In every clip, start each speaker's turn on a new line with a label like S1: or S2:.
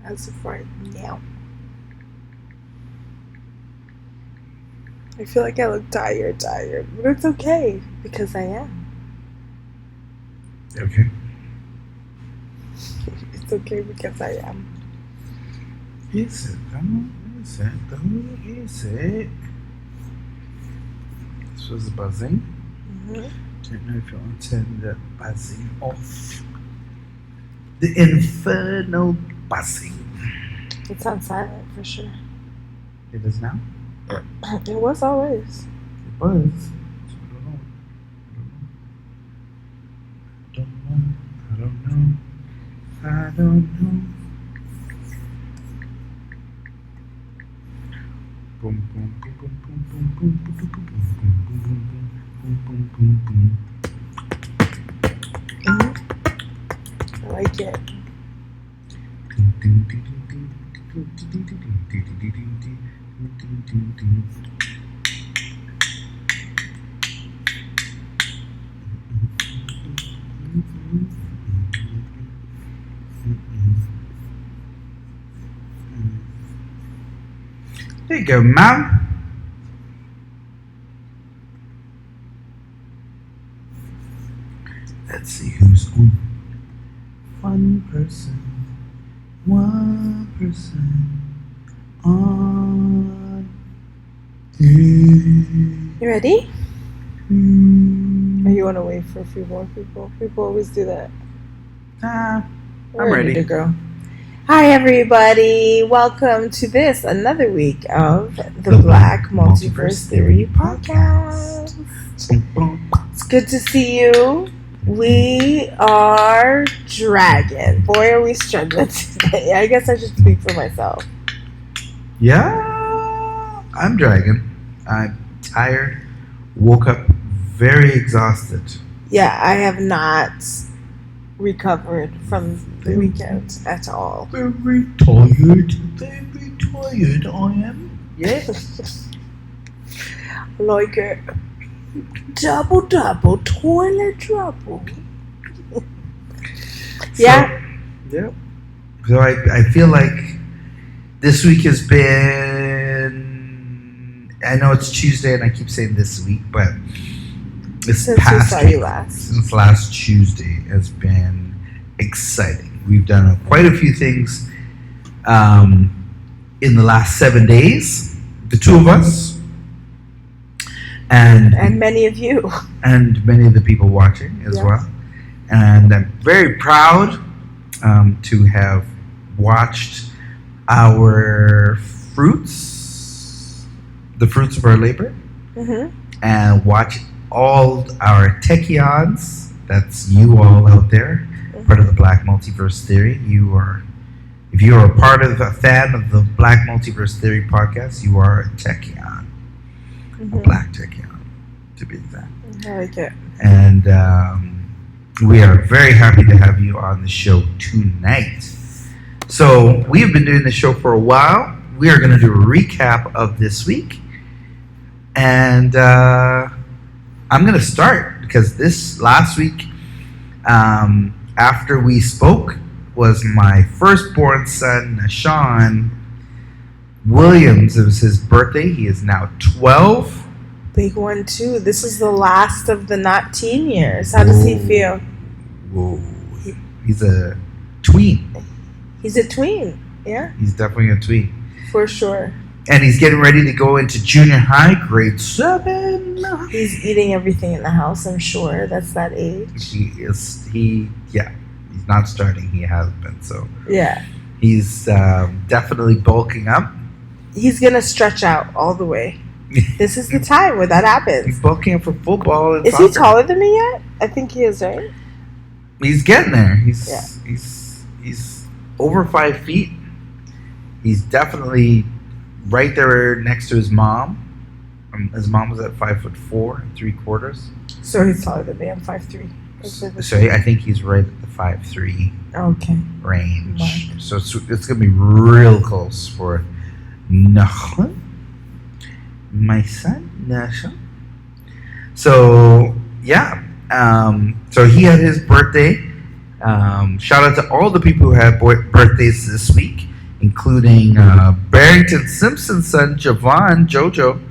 S1: as of right now. I feel like I look tired, but it's okay because I am.
S2: Okay.
S1: It's okay because I am.
S2: Is it though? Is it though? Is it? This was buzzing. Don't know if you want to turn the buzzing off. The infernal buzzing.
S1: It's on silent for sure.
S2: It is now?
S1: It was always.
S2: It was. I don't know. Boom, boom, boom, boom, boom, boom, boom, boom, boom, boom, boom, boom, boom, boom.
S1: I like it.
S2: There you go, Mom. Let's see who's on. One person on.
S1: You ready? Or you want to wait for a few more people? People always do that.
S2: I'm
S1: We're
S2: ready
S1: to go. Hi, everybody. Welcome to another week of the Black Multiverse Theory podcast. It's good to see you. We are dragging. Boy, are we struggling today. I guess I should speak for myself.
S2: Yeah, I'm dragging. I'm tired. Woke up very exhausted.
S1: Yeah, I have not recovered from the weekend at all.
S2: Very tired I am. Yeah.
S1: Like it. Double toilet trouble. Yeah.
S2: So I feel like this week has been, I know it's Tuesday and I keep saying this week, but since last Tuesday has been exciting. We've done quite a few things in the last 7 days, the two of us. And
S1: many of you.
S2: And many of the people watching as well. And I'm very proud to have watched the fruits of our labor, and watch all our techions. That's you all out there, part of the Black Multiverse Theory. If you are a fan of the Black Multiverse Theory podcast, you are a techion. A black techion, to be exact.
S1: I like it.
S2: And we are very happy to have you on the show tonight. So we've been doing the show for a while. We are going to do a recap of this week. And I'm going to start because this last week, after we spoke, was my firstborn son, Sean Williams. It was his birthday. He is now 12.
S1: Big one too. This is the last of the not teen years. How does he feel?
S2: Whoa. He's a tween.
S1: He's a tween. Yeah.
S2: He's definitely a tween.
S1: For sure.
S2: And he's getting ready to go into junior high, grade 7.
S1: He's eating everything in the house, I'm sure. That's that age.
S2: He's not starting. He has been. So
S1: yeah.
S2: He's definitely bulking up.
S1: He's going to stretch out all the way. This is the time where that happens.
S2: He's bulking up for football and
S1: Is
S2: soccer.
S1: he taller than me yet? I think he is, right?
S2: He's getting there. He's over 5 feet. He's definitely right there next to his mom. His mom was at 5'4" 3/4.
S1: So he's taller than me. I'm 5'3".
S2: So I think he's right at the 5'3" range.
S1: Mark.
S2: So it's gonna be real close for Nachum, my son Nachum. So yeah, so he had his birthday. Shout out to all the people who had birthdays this week. including Barrington Simpson's son, Javon Jojo.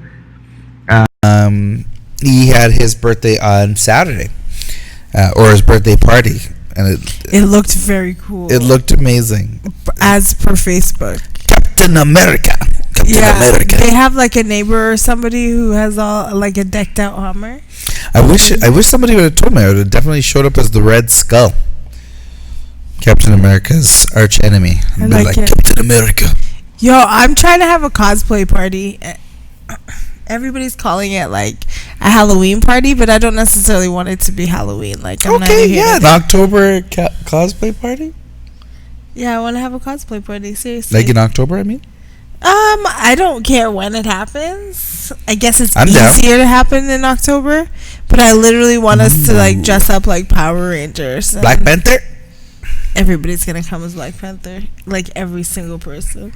S2: He had his birthday on Saturday, or his birthday party, and
S1: it looked very cool.
S2: It looked amazing,
S1: as per Facebook.
S2: Captain America. America.
S1: They have like a neighbor or somebody who has all like a decked out Hummer.
S2: I wish somebody would have told me. I would have definitely showed up as the Red Skull, Captain America's arch enemy.
S1: I like
S2: Captain America.
S1: Yo, I'm trying to have a cosplay party. Everybody's calling it like a Halloween party, but I don't necessarily want it to be Halloween. Like, I'm not here
S2: an October cosplay party.
S1: Yeah, I want to have a cosplay party. Seriously,
S2: like in October, I mean.
S1: I don't care when it happens. I guess it's
S2: I'm
S1: easier to happen in October, but I literally want us to like dress up like Power Rangers.
S2: Black Panther.
S1: Everybody's gonna come as Black Panther, like every single person.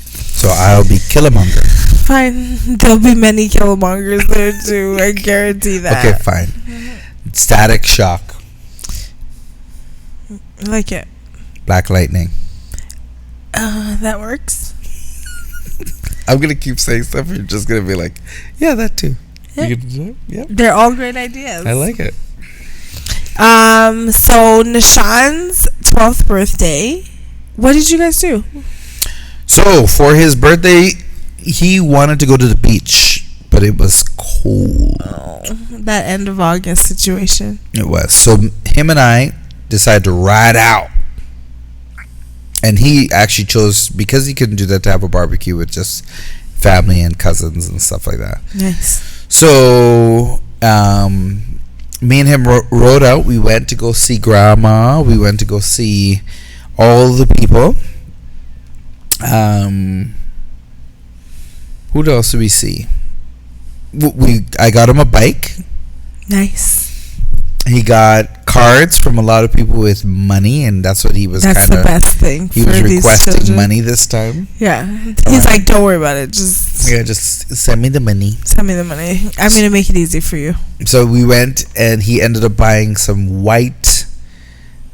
S2: So I'll be Killmonger.
S1: Fine, there'll be many Killmongers there too. I guarantee that.
S2: Okay, fine. Static Shock.
S1: I like it.
S2: Black Lightning.
S1: That works.
S2: I'm gonna keep saying stuff. You're just gonna be like, yeah, that too.
S1: Yep.
S2: Yeah.
S1: They're all great ideas.
S2: I like it.
S1: So Nishan's 12th birthday. What did you guys do?
S2: So for his birthday, he wanted to go to the beach, but it was cold.
S1: Oh, that end of August situation.
S2: It was. So him and I decided to ride out. And he actually chose, because he couldn't do that type of barbecue with just family and cousins and stuff like that.
S1: Nice.
S2: So me and him rode out. We went to go see Grandma. We went to go see all the people. Who else did we see? I got him a bike.
S1: Nice.
S2: He got cards from a lot of people with money, and that's what he was kind of.
S1: That's the best thing.
S2: He was requesting money this time.
S1: Yeah, he's like, "Don't worry about it. Just
S2: send me the money.
S1: Send me the money. I'm gonna make it easy for you."
S2: So we went, and he ended up buying some white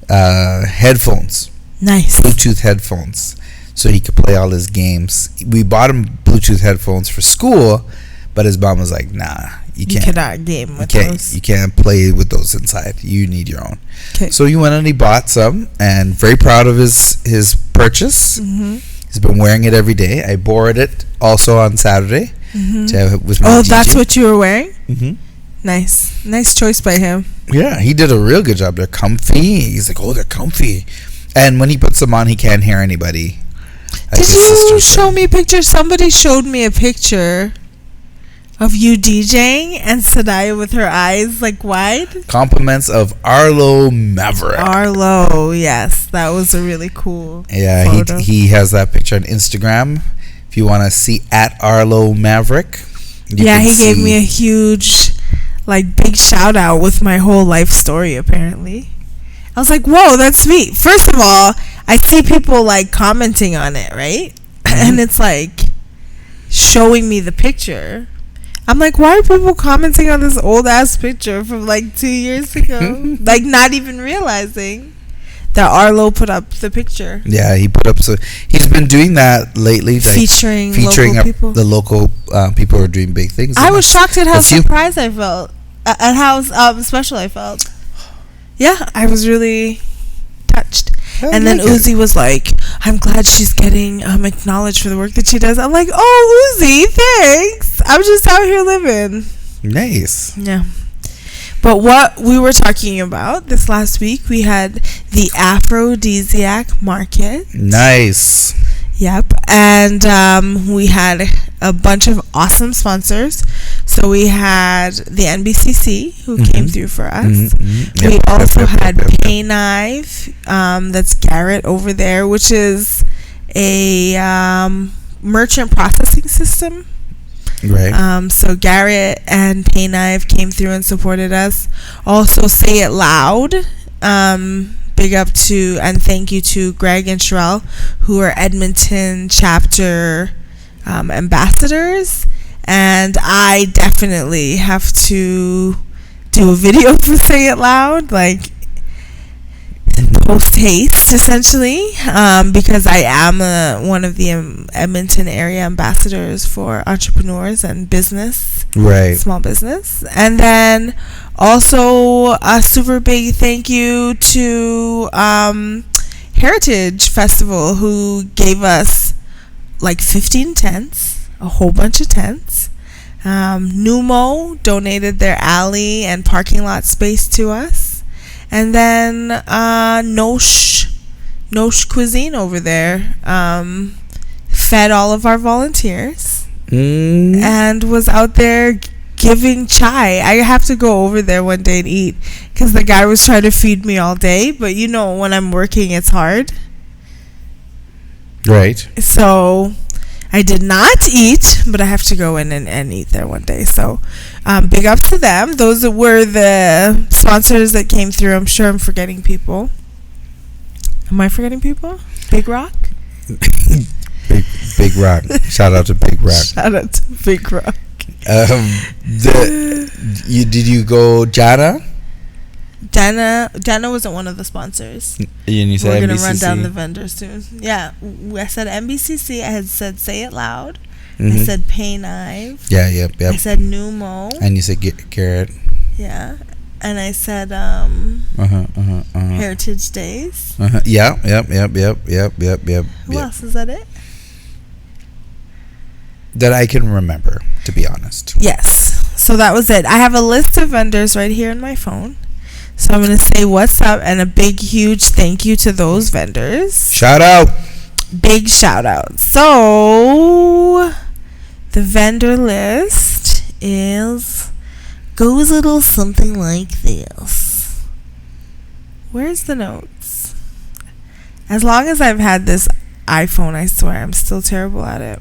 S2: headphones.
S1: Nice.
S2: Bluetooth headphones, so he could play all his games. We bought him Bluetooth headphones for school, but his mom was like, "Nah, you can't.
S1: You cannot game with those.
S2: You can't play with those inside. You need your own."
S1: Okay.
S2: So he went and he bought some, and very proud of his purchase.
S1: Mm-hmm.
S2: He's been wearing it every day. I borrowed it also on Saturday.
S1: Mm-hmm.
S2: With my
S1: oh,
S2: DJ.
S1: That's what you were wearing?
S2: Mm-hmm.
S1: Nice choice by him.
S2: Yeah, he did a real good job. They're comfy. He's like, "Oh, they're comfy." And when he puts them on, he can't hear anybody.
S1: Did you show me pictures? Somebody showed me a picture of you DJing and Sadaya with her eyes like wide.
S2: Compliments of Arlo Maverick.
S1: Arlo, yes, that was a really cool.
S2: Yeah,
S1: photo.
S2: he has that picture on Instagram. If you want to see at Arlo Maverick.
S1: Yeah, he gave me a huge, like, big shout out with my whole life story. Apparently, I was like, "Whoa, that's sweet." First of all, I see people like commenting on it, right? And it's like showing me the picture. I'm like, why are people commenting on this old ass picture from like 2 years ago? Like, not even realizing that Arlo put up the picture.
S2: Yeah, he put up. So he's been doing that lately, like
S1: featuring local people.
S2: The local people who are doing big things.
S1: I was shocked at how surprised I felt, at how special I felt. Yeah, I was really touched. And then Uzi was like, "I'm glad she's getting acknowledged for the work that she does." I'm like, "Oh, Uzi, thanks. I'm just out here living."
S2: Nice.
S1: Yeah. But what we were talking about this last week, we had the Afrodisiac market.
S2: Nice.
S1: Yep. And we had a bunch of awesome sponsors. So we had the NBCC who came through for us.
S2: Yep,
S1: we also had Payknife. That's Garrett over there, which is a merchant processing system.
S2: Right.
S1: So Garrett and Payknife came through and supported us. Also, Say It Loud. Big up to and thank you to Greg and Sherelle, who are Edmonton chapter ambassadors. And I definitely have to do a video for Say It Loud. Like, post haste, essentially, because I am one of the Edmonton area ambassadors for entrepreneurs and business,
S2: right,
S1: small business. And then also a super big thank you to Heritage Festival, who gave us like 15 tents, a whole bunch of tents. Numo donated their alley and parking lot space to us. And then Nosh Cuisine over there fed all of our volunteers and was out there giving chai. I have to go over there one day and eat, because the guy was trying to feed me all day. But you know, when I'm working, it's hard.
S2: Right.
S1: So I did not eat, but I have to go in and eat there one day. So big ups to them. Those were the sponsors that came through. I'm sure I'm forgetting people. Am I forgetting people? Big Rock?
S2: Big Rock. Shout out to Big Rock.
S1: Shout out to Big Rock.
S2: Did you go Jana?
S1: Jana wasn't one of the sponsors.
S2: And you said
S1: we're going
S2: MBCC.
S1: to run down the vendors soon. Yeah, I said MBCC. I had said Say It Loud. I said Pay Knife.
S2: Yeah, yep.
S1: I said Numo.
S2: And you said Garrett.
S1: Yeah. And I said Heritage Days.
S2: Yeah, yep.
S1: Who else? Is that it?
S2: That I can remember, to be honest.
S1: Yes. So that was it. I have a list of vendors right here on my phone. So I'm going to say what's up and a big, huge thank you to those vendors.
S2: Shout out.
S1: Big shout out. So the vendor list goes a little something like this. Where's the notes? As long as I've had this iPhone, I swear I'm still terrible at it.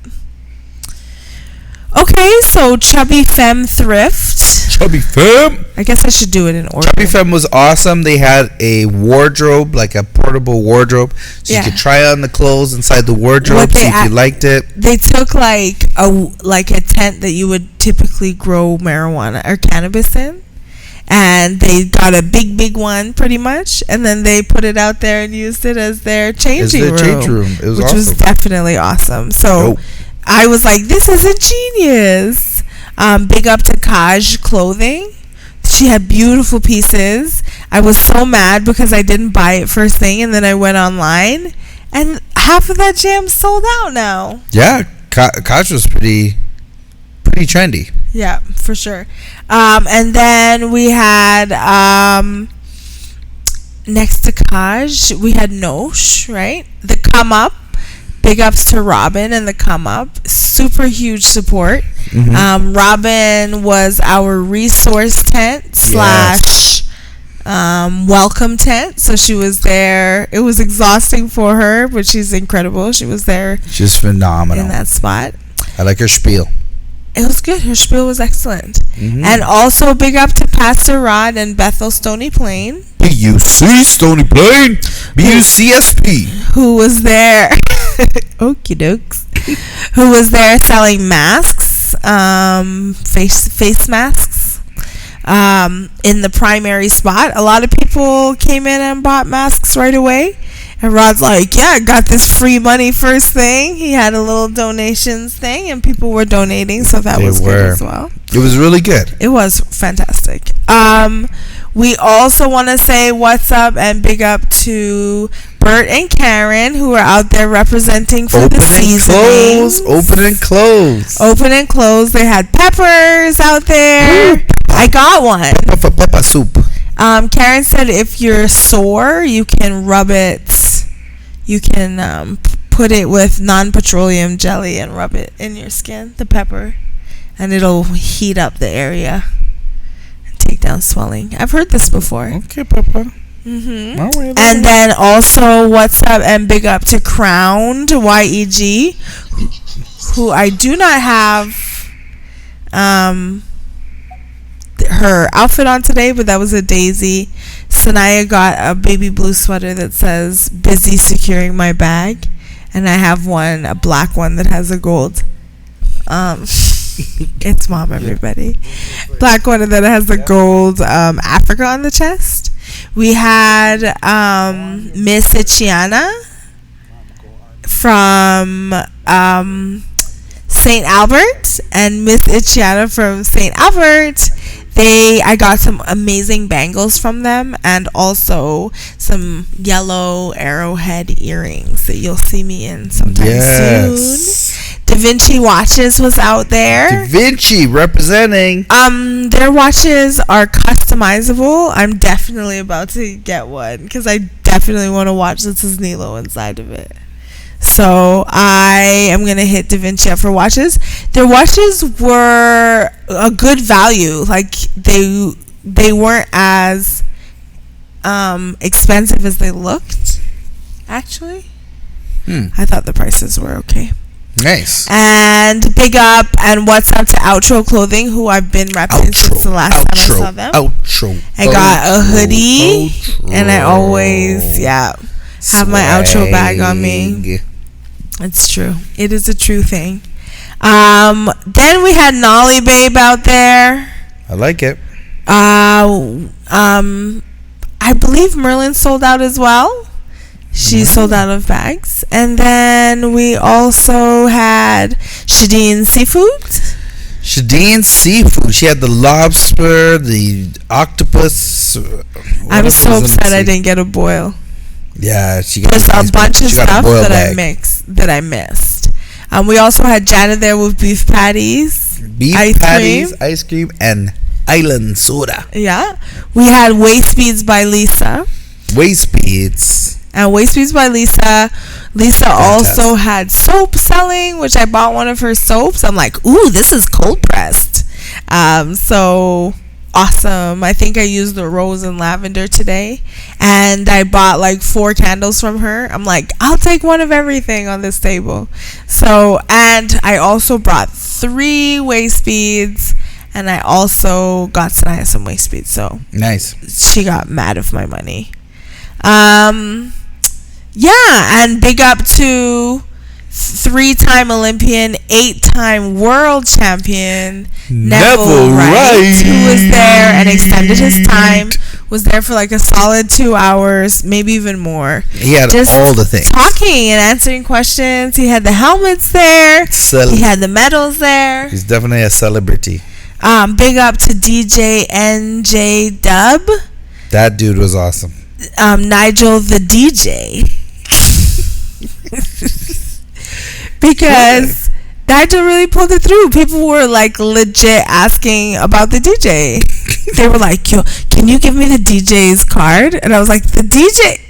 S1: Okay, so Chubby Femme Thrift.
S2: Chubby Femme.
S1: I guess I should do it in order.
S2: Chubby Femme was awesome. They had a wardrobe, like a portable wardrobe, so you could try on the clothes inside the wardrobe, see if you liked it.
S1: They took like a tent that you would typically grow marijuana or cannabis in, and they got a big one pretty much, and then they put it out there and used it as their changing room.
S2: It was
S1: which
S2: awesome.
S1: was definitely awesome. So I was like, this is a genius. Big up to Kaj Clothing. She had beautiful pieces. I was so mad because I didn't buy it first thing, and then I went online, and half of that jam sold out now.
S2: Yeah, Kaj was pretty trendy.
S1: Yeah, for sure. And then we had next to Kaj, we had Nosh, right? The Come Up. Big ups to Robin and the Come Up. Super huge support. Robin was our resource tent / welcome tent. So she was there. It was exhausting for her, but she's incredible. She was there.
S2: She's phenomenal
S1: in that spot.
S2: I like her spiel.
S1: It was good. Her spiel was excellent. And also big up to Pastor Rod and Bethel Stony Plain.
S2: BUC Stony Plain. BUCSP.
S1: Who was there. Okie dokes. Who was there selling masks, face masks, in the primary spot. A lot of people came in and bought masks right away. And Rod's like, yeah, I got this free money first thing. He had a little donations thing, and people were donating, so that was good as well.
S2: It was really good.
S1: It was fantastic. We also want to say what's up and big up to Bert and Karen, who are out there representing for the seasonings. Open and close. They had peppers out there. I got one.
S2: Pepper soup.
S1: Karen said if you're sore, you can rub it. You can put it with non-petroleum jelly and rub it in your skin, the pepper, and it'll heat up the area and take down swelling. I've heard this before.
S2: Okay, Papa.
S1: And then also, what's up and big up to Crowned YEG, who I do not have her outfit on today, but that was a daisy. Sanaya got a baby blue sweater that says busy securing my bag, and I have one, a black one that has a gold it's mom, everybody. Black one that has the gold Africa on the chest. We had Miss Ichiana from St. Albert and Miss Ichiana from St. Albert. I got some amazing bangles from them and also some yellow arrowhead earrings that you'll see me in sometime soon. Da Vinci Watches was out there.
S2: Da Vinci representing.
S1: Their watches are customizable. I'm definitely about to get one because I definitely want a watch that says Nilo inside of it. So I am going to hit Da Vinci up for watches. Their watches were a good value. Like they weren't as expensive as they looked, actually. I thought the prices were okay.
S2: Nice.
S1: And big up and what's up to Outro Clothing, who I've been repping since the last time I saw them. I got a hoodie and I always have my Outro bag on me. It's true. It is a true thing. Then we had Nolly Babe out there.
S2: I like it.
S1: I believe Merlin sold out as well. She sold out of bags. And then we also had Shadeen Seafood. She had the lobster, the octopus. I'm so upset I didn't get a boil.
S2: Yeah, she got
S1: there's a bunch of stuff that I missed. We also had Janet there with beef patties,
S2: ice cream, and island soda.
S1: Yeah, we had Waist Beads by Lisa. Waist Beads by Lisa. Lisa also had soap selling, which I bought one of her soaps. I'm like, ooh, this is cold pressed. So awesome. I think I used the rose and lavender today, and I bought like 4 candles from her. I'm like, I'll take one of everything on this table. So, and I also brought 3 waist beads, and I also got Sanaya some waist beads. So
S2: nice.
S1: She got mad of my money. And big up to 3-time Olympian, 8-time world champion Neville Wright, who was there and extended his time. Was there for like a solid 2 hours, maybe even more.
S2: He had just all the things,
S1: talking and answering questions. He had the helmets there. He had the medals there.
S2: He's definitely a celebrity.
S1: Big up to DJ NJ Dub.
S2: That dude was awesome.
S1: Nigel the DJ. Because Nigel really pulled it through. People were like legit asking about the DJ. They were like, yo, can you give me the DJ's card? And I was like, the DJ?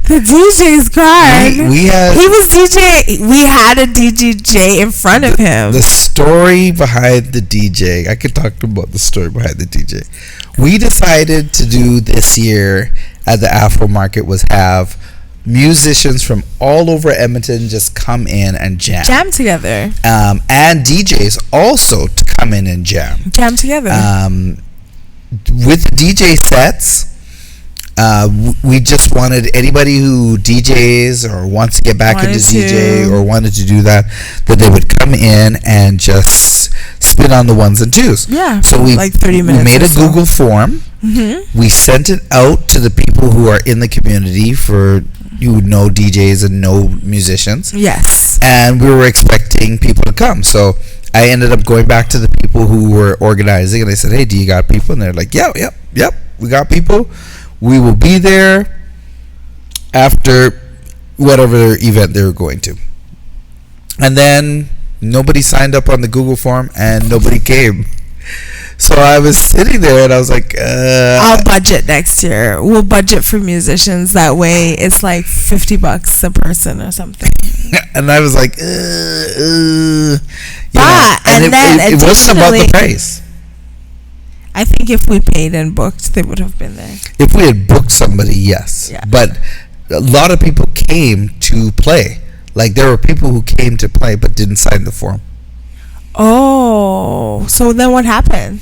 S1: The DJ's card. He was DJ. We had a DJ in front of him.
S2: The story behind the DJ. I could talk about the story behind the DJ. We decided to do this year at the Afro Market was have musicians from all over Edmonton just come in and jam
S1: together,
S2: and DJs also to come in and jam
S1: together.
S2: With the DJ sets, we just wanted anybody who DJs or wants to get back into DJ or wanted to do that they would come in and just spin on the ones and twos.
S1: Yeah,
S2: so we
S1: like 30 minutes.
S2: We made a Google form. Mm-hmm. We sent it out to the people who are in the community for DJs and know musicians.
S1: Yes.
S2: And we were expecting people to come. So I ended up going back to the people who were organizing and I said, hey, do you got people? And they're like, yep, we got people. We will be there after whatever event they were going to. And then nobody signed up on the Google form and nobody came. So I was sitting there and I was like,
S1: I'll budget next year. We'll budget for musicians. That way it's like $50 a person or something.
S2: And I was like, it wasn't about the price.
S1: I think if we paid and booked, they would have been there.
S2: If we had booked somebody, yes. Yeah. But a lot of people came to play. Like there were people who came to play but didn't sign the form.
S1: Oh, so then what happened?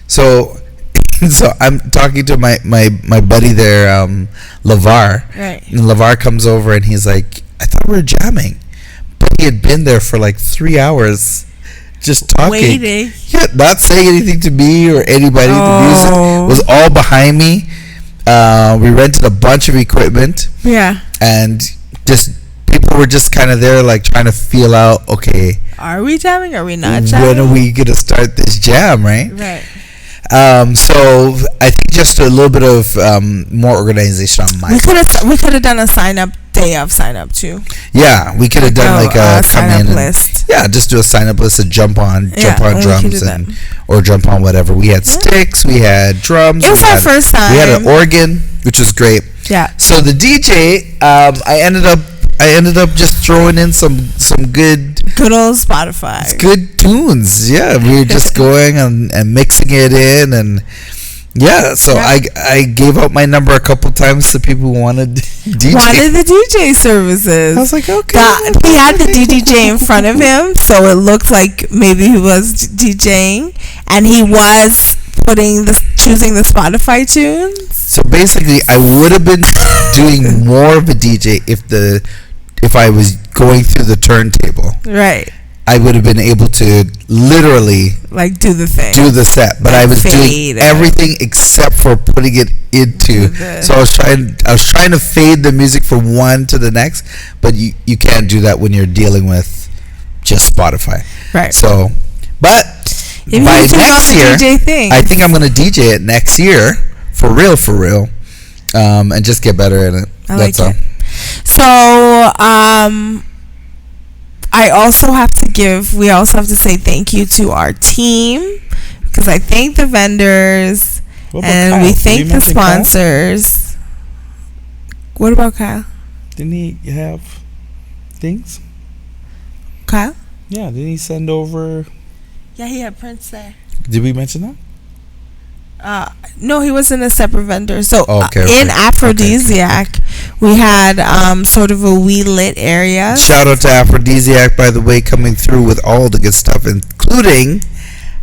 S2: So I'm talking to my buddy there, LeVar.
S1: Right.
S2: And LeVar comes over and he's like, I thought we were jamming. But he had been there for like 3 hours just talking.
S1: Waiting.
S2: Yeah, not saying anything to me or anybody. The music was all behind me. We rented a bunch of equipment.
S1: Yeah.
S2: And just people were just kind of there, like trying to feel out. Okay,
S1: are we jamming? Are we not jamming?
S2: When are we gonna start this jam? Right.
S1: Right.
S2: So I think just a little bit of more organization on my.
S1: We could have done a day of sign up too.
S2: Yeah, we could have done like a
S1: sign up list.
S2: Yeah, just do a sign up list and jump on drums or jump on whatever. We had sticks, we had drums.
S1: It was our first time.
S2: We had an organ, which was great.
S1: Yeah.
S2: So the DJ, I ended up just throwing in some good
S1: old Spotify.
S2: Good tunes. Yeah, we were just going and mixing it in and. Yeah, so I gave out my number a couple times to people who wanted DJ.
S1: Wanted the DJ services.
S2: I was like, okay.
S1: He had the DJ in front of him, so it looked like maybe he was DJing, and he was choosing the Spotify tunes.
S2: So basically, I would have been doing more of a DJ if I was going through the turntable.
S1: Right.
S2: I would have been able to literally
S1: like do the
S2: set, but I was doing everything except for putting it into. So I was trying to fade the music from one to the next, but you can't do that when you're dealing with just Spotify.
S1: Right.
S2: So, but by next year, I think I'm going to DJ it next year for real, and just get better at it. That's all.
S1: So, we also have to say thank you to our team, because I thank the vendors and Kyle? We thank the sponsors. Kyle? What about Kyle?
S3: Didn't he have things?
S1: Kyle?
S3: Yeah, didn't he send over?
S1: Yeah, he had prints there.
S3: Did we mention that?
S1: No, he was in a separate vendor. So in Afrodisiac, we had sort of a wee lit area.
S2: Shout out to Afrodisiac, by the way, coming through with all the good stuff, including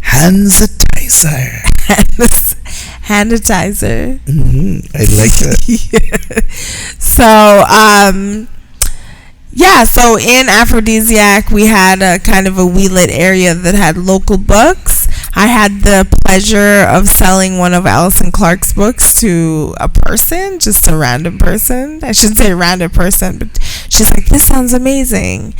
S2: hand sanitizer.
S1: Handitizer.
S2: I like that.
S1: So, so in Afrodisiac, we had a kind of a wee lit area that had local books. I had the pleasure of selling one of Alison Clark's books to a person, just a random person. I shouldn't say random person, but she's like, this sounds amazing.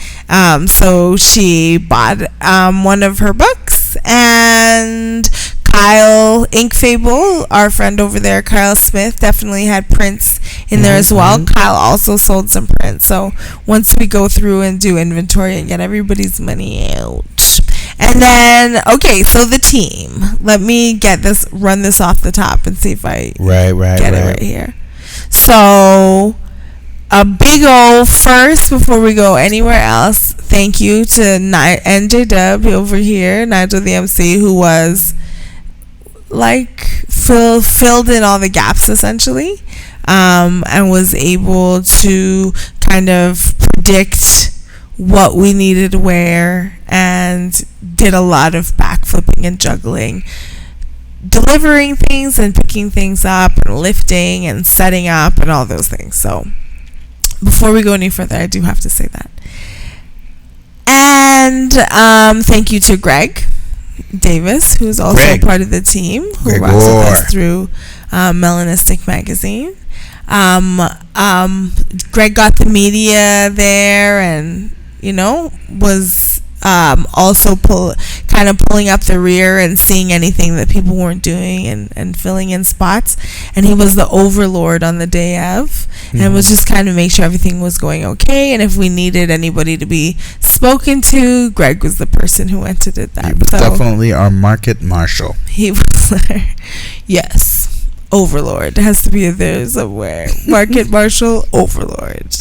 S1: So she bought one of her books, and Kyle Inkfable, our friend over there, Kyle Smith, definitely had prints in there as well. Kyle also sold some prints. So once we go through and do inventory and get everybody's money out. And then, so the team. Let me run this off the top and see if I get it right here. So, a big old first, before we go anywhere else, thank you to NJ Dub over here, Nigel the MC, who was like filled in all the gaps essentially, and was able to kind of predict what we needed where, and did a lot of backflipping and juggling, delivering things and picking things up and lifting and setting up and all those things. So before we go any further, I do have to say that. And thank you to Greg Davis, who's also part of the team, who works with us through Melanistic Magazine. Greg got the media there, and was also pulling up the rear and seeing anything that people weren't doing, and filling in spots. And he was the overlord on the day of, and was just kind of make sure everything was going okay. And if we needed anybody to be spoken to, Greg was the person who went to did that.
S2: He was definitely our market marshal.
S1: He was there. Yes. Overlord. It has to be there somewhere. Market Marshal Overlord.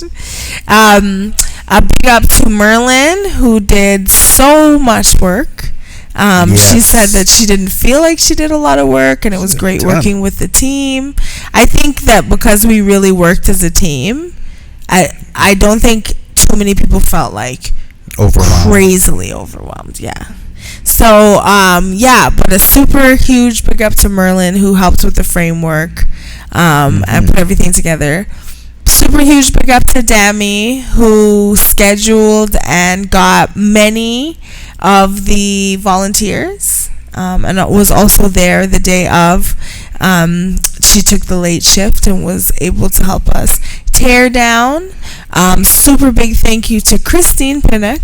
S1: A big up to Merlin, who did so much work. She said that she didn't feel like she did a lot of work, and it was great working with the team. I think that because we really worked as a team, I don't think too many people felt like crazily overwhelmed. Yeah. So, but a super huge big up to Merlin, who helped with the framework, and put everything together. super huge big up to Dami, who scheduled and got many of the volunteers, and was also there the day of. She took the late shift and was able to help us tear down. Super big thank you to Christine Pinnock,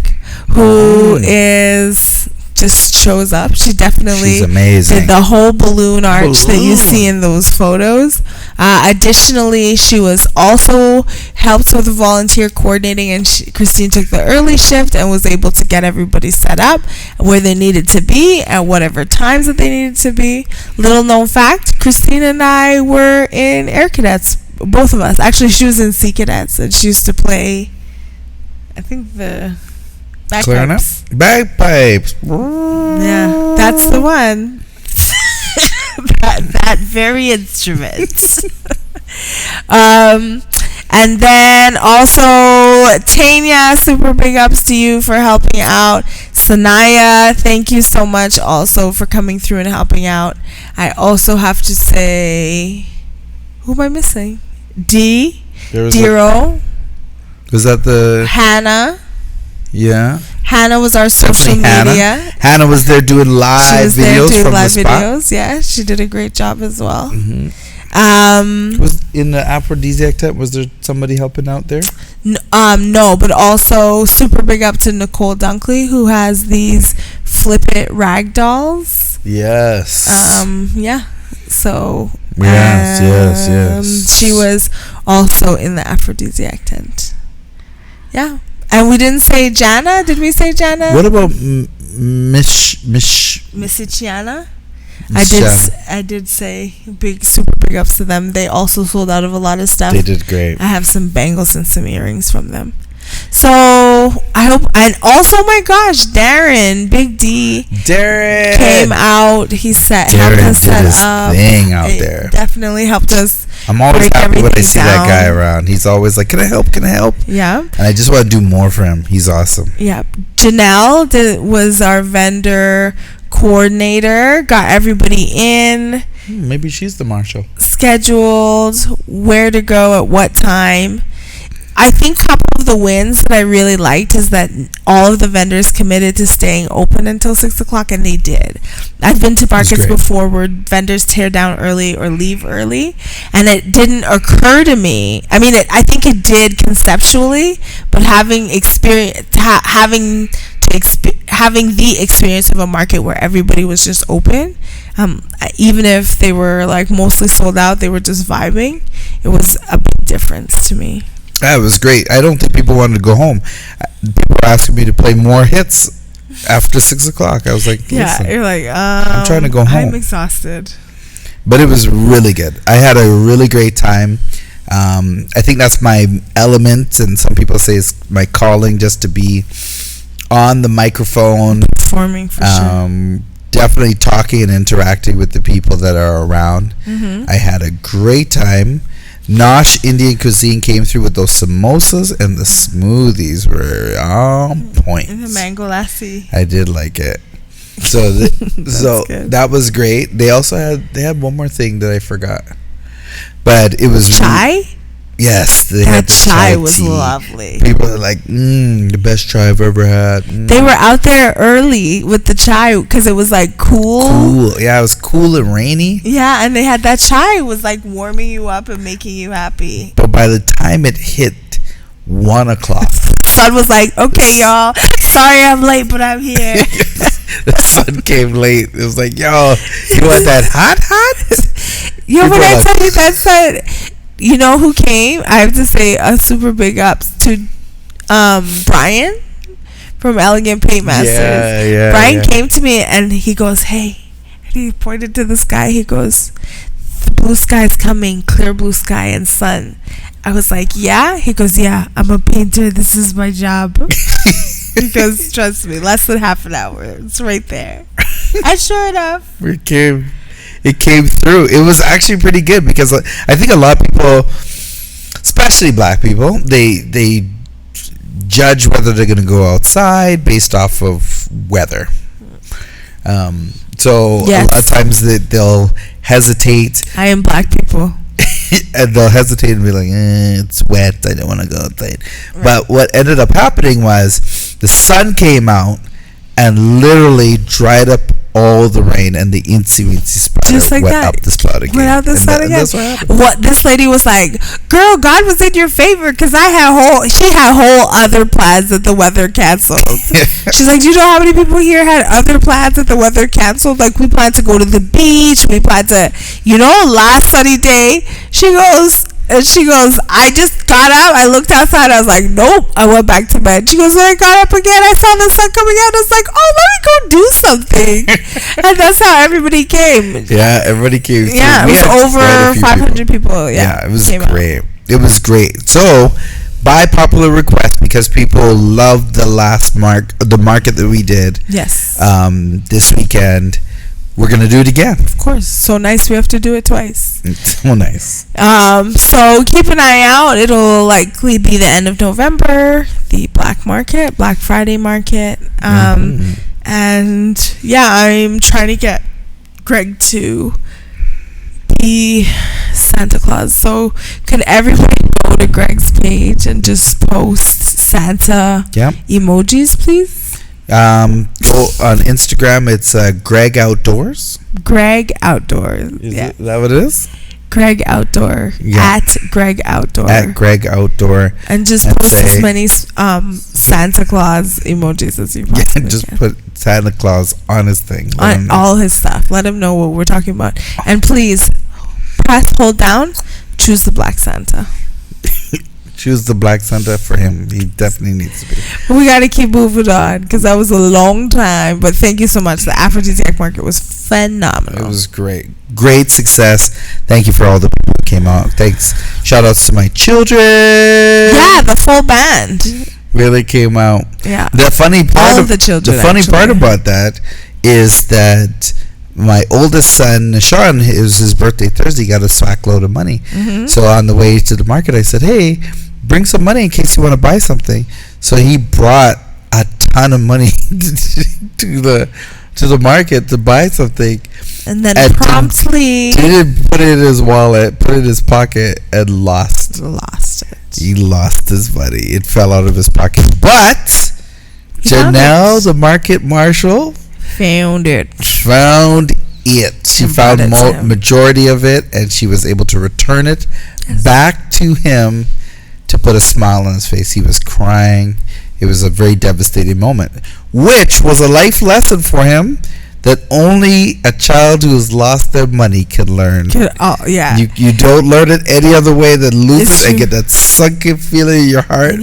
S1: who is just shows up. She definitely did the whole balloon arch that you see in those photos. Additionally, she was also helped with the volunteer coordinating, and Christine took the early shift and was able to get everybody set up where they needed to be at whatever times that they needed to be. Little known fact, Christine and I were in Air Cadets, both of us. Actually, she was in Sea Cadets, and she used to play, I think, the bagpipes.
S2: Bagpipes.
S1: Yeah, that's the one. that very instrument. And then also Tanya, super big ups to you for helping out. Sanaya, thank you so much also for coming through and helping out. I also have to say, who am I missing? Dero.
S2: Was that the
S1: Hannah?
S2: Yeah.
S1: Hannah was our social media.
S2: Hannah was there doing live videos from the spot.
S1: Yeah, she did a great job as well.
S2: Was in the Afrodisiac tent, was there somebody helping out there?
S1: No, but also super big up to Nicole Dunkley, who has these flip it rag dolls.
S2: Yes.
S1: Yeah. So
S2: yes.
S1: She was also in the Afrodisiac tent. Yeah. And we didn't say Jana. Did we say Jana?
S2: What about Missy
S1: Chiana? I did say super big ups to them. They also sold out of a lot of stuff.
S2: They did great.
S1: I have some bangles and some earrings from them. So I hope, and also my gosh, Darren, Big D, came out. He helped us set up.
S2: Thing out there.
S1: Definitely helped us.
S2: I'm always happy when I see that guy around. He's always like, "Can I help? Can I help?"
S1: Yeah.
S2: And I just want to do more for him. He's awesome.
S1: Yeah. Janelle was our vendor coordinator. Got everybody in.
S2: Maybe she's the marshal.
S1: Scheduled where to go at what time. I think a couple of the wins that I really liked is that all of the vendors committed to staying open until 6 o'clock, and they did. I've been to markets before where vendors tear down early or leave early, and it didn't occur to me. I mean, I think it did conceptually, but having the experience of a market where everybody was just open, even if they were like mostly sold out, they were just vibing. It was a big difference to me.
S2: That was great. I don't think people wanted to go home. People were asking me to play more hits after 6 o'clock. I was like, listen,
S1: you're like,
S2: I'm trying to go home.
S1: I'm exhausted.
S2: But it was really good. I had a really great time. I think that's my element, and some people say it's my calling, just to be on the microphone,
S1: performing for sure.
S2: Definitely talking and interacting with the people that are around. I had a great time. Nosh Indian Cuisine came through with those samosas, and the smoothies were on point.
S1: And the mango lassi.
S2: I did like it. So that was great. They also had one more thing that I forgot, but it was
S1: chai.
S2: Yes, that
S1: chai was lovely.
S2: People are like, the best chai I've ever had.
S1: They were out there early with the chai because it was like cool.
S2: Yeah, it was cool and rainy.
S1: Yeah, and they had that chai. It was like warming you up and making you happy.
S2: But by the time it hit 1 o'clock,
S1: sun was like, okay, y'all, sorry I'm late, but I'm here.
S2: The sun came late. It was like, yo, you want that hot?
S1: Yo, when I tell you that sun... You know who came? I have to say a super big ups to Brian from Elegant Paint Masters. Brian came to me and he goes, hey, and he pointed to the sky. He goes, the blue sky is coming, clear blue sky and sun. I was like, yeah? He goes, yeah, I'm a painter. This is my job. He goes, trust me, less than half an hour. It's right there. And sure enough,
S2: it came through. It was actually pretty good because I think a lot of people, especially black people, they judge whether they're going to go outside based off of weather. So a lot of times they'll hesitate.
S1: I am black people.
S2: and they'll hesitate and be like, it's wet, I don't want to go outside. Right. But what ended up happening was the sun came out and literally dried up all the rain, and the incy spout
S1: just like
S2: went
S1: that.
S2: Up the spout again.
S1: Went out the spout again.
S2: That's what happened.
S1: What this lady was like, girl, God was in your favor because she had whole other plans that the weather canceled. She's like, do you know how many people here had other plans that the weather canceled? Like, we planned to go to the beach. We planned to, last sunny day. She goes, I just got up. I looked outside. I was like, nope. I went back to bed. She goes, when I got up again, I saw the sun coming out. I was like, oh, let me go do something. And that's how everybody came.
S2: Yeah, everybody came.
S1: Yeah, it was over 500 people. Yeah,
S2: it was great. It was great. So, by popular request, because people loved the market that we did.
S1: Yes.
S2: This weekend. We're going to do it again.
S1: Of course. So nice we have to do it twice.
S2: It's so nice.
S1: So keep an eye out. It'll likely be the end of November. The Black Friday market. And yeah, I'm trying to get Greg to be Santa Claus. So could everybody go to Greg's page and just post Santa emojis, please?
S2: Go on Instagram. It's Greg Outdoors.
S1: Greg Outdoors.
S2: Is that what it is?
S1: Greg Outdoor.
S2: Yeah.
S1: At Greg Outdoor.
S2: At Greg Outdoor.
S1: And just post as many Santa Claus emojis as you possibly can.
S2: Put Santa Claus on his thing.
S1: On all his stuff. Let him know what we're talking about. And please, hold down, choose the Black Santa.
S2: Choose the Black Santa for him. He definitely needs to be.
S1: We got to keep moving on because that was a long time. But thank you so much. The Afrodisiac market was phenomenal.
S2: It was great. Great success. Thank you for all the people who came out. Thanks. Shout outs to my children. Yeah,
S1: the full band
S2: really came out.
S1: Yeah.
S2: The funny part
S1: all of the children.
S2: The funny part about that is that my oldest son, Sean, it was his birthday Thursday, got a sack load of money. Mm-hmm. So on the way to the market, I said, hey, bring some money in case you want to buy something. So he brought a ton of money to the market to buy something.
S1: And then promptly
S2: didn't put it in his wallet, put it in his pocket, and lost it. He lost his money. It fell out of his pocket. But Janelle, the market marshal,
S1: found it.
S2: She found majority of it, and she was able to return it back to him to put a smile on his face. He was crying. It was a very devastating moment, which was a life lesson for him that only a child who has lost their money can learn. You don't learn it any other way than lose it and get that sunken feeling in your heart.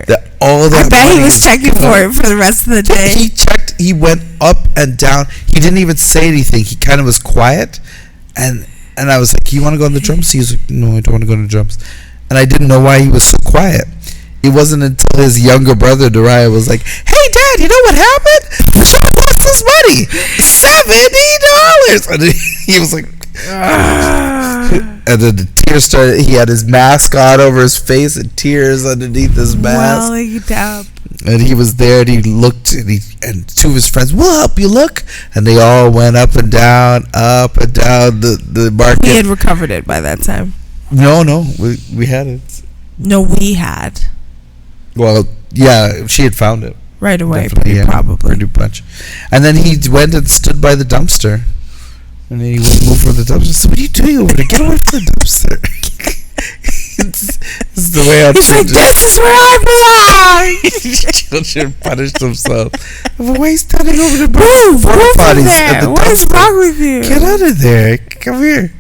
S2: That all that.
S1: I bet he was checking for it for the rest of the day.
S2: He checked. He went up and down. He didn't even say anything. He kind of was quiet, and I was like, "You want to go on the drums?" He was like, "No, I don't want to go on the drums." And I didn't know why he was so quiet. It wasn't until his younger brother, Dariah, was like, hey, Dad, you know what happened? Sean lost his money. $70. And he was like, and then the tears started. He had his mask on over his face and tears underneath his mask. And he was there, and he looked, and two of his friends, we'll help you look. And they all went up and down the market.
S1: We had recovered it by that time.
S2: No, we had it.
S1: No, we had.
S2: Well, yeah, she had found it.
S1: Right away,
S2: probably. Pretty much. And then he went and stood by the dumpster. And then he moved from the dumpster. So what are you doing over there? Get away from the dumpster. This is the way
S1: He's like, this is where I belong.
S2: Children punish themselves. Why are you standing over the
S1: Move from there. What is wrong with you?
S2: Get out of there. Come here.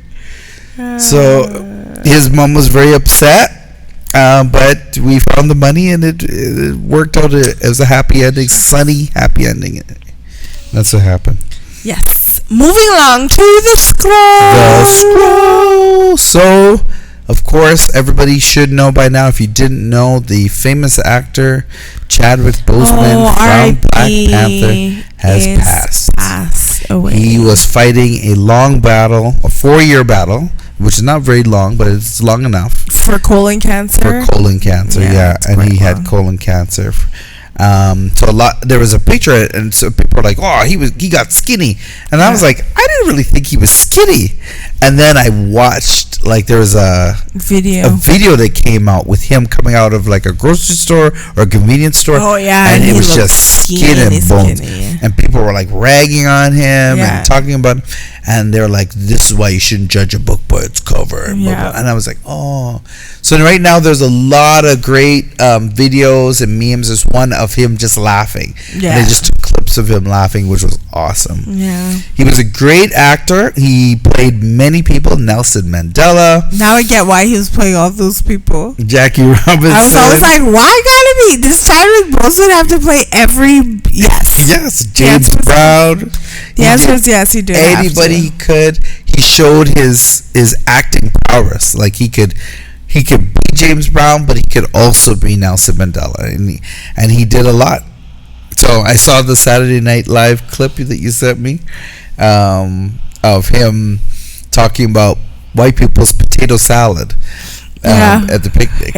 S2: So his mom was very upset, but we found the money, and it worked out as a happy ending, sunny happy ending. That's what happened.
S1: Yes. Moving along to the scroll.
S2: So, of course, everybody should know by now, if you didn't know, the famous actor Chadwick Boseman from Black Panther has passed
S1: away.
S2: He was fighting a long battle, a 4-year battle, which is not very long, but it's long enough.
S1: For colon cancer?
S2: Yeah. And he had colon cancer. So there was a picture, and so people were like, "Oh, he got skinny," and I was like, I didn't really think he was skinny. And then I watched, like, there was a video that came out with him coming out of like a grocery store or a convenience store.
S1: Oh yeah,
S2: and it was just skin and bones, and people were like ragging on him and talking about him, and they're like, "This is why you shouldn't judge a book by its cover." And, blah, blah. And I was like, oh. So right now there's a lot of great videos and memes. There's one of him just laughing. Yeah. And they just took clips of him laughing, which was awesome. Yeah. He was a great actor. He played many people. Nelson Mandela.
S1: Now I get why he was playing all those people.
S2: Jackie Robinson.
S1: I was always like, why gotta be this Chadwick Boseman have to play every
S2: yes. James Brown.
S1: The answer is yes, he did.
S2: Anybody he could. He showed his acting prowess. Like he could be James Brown, but he could also be Nelson Mandela, and he did a lot. So I saw the Saturday Night Live clip that you sent me of him talking about white people's potato salad at the picnic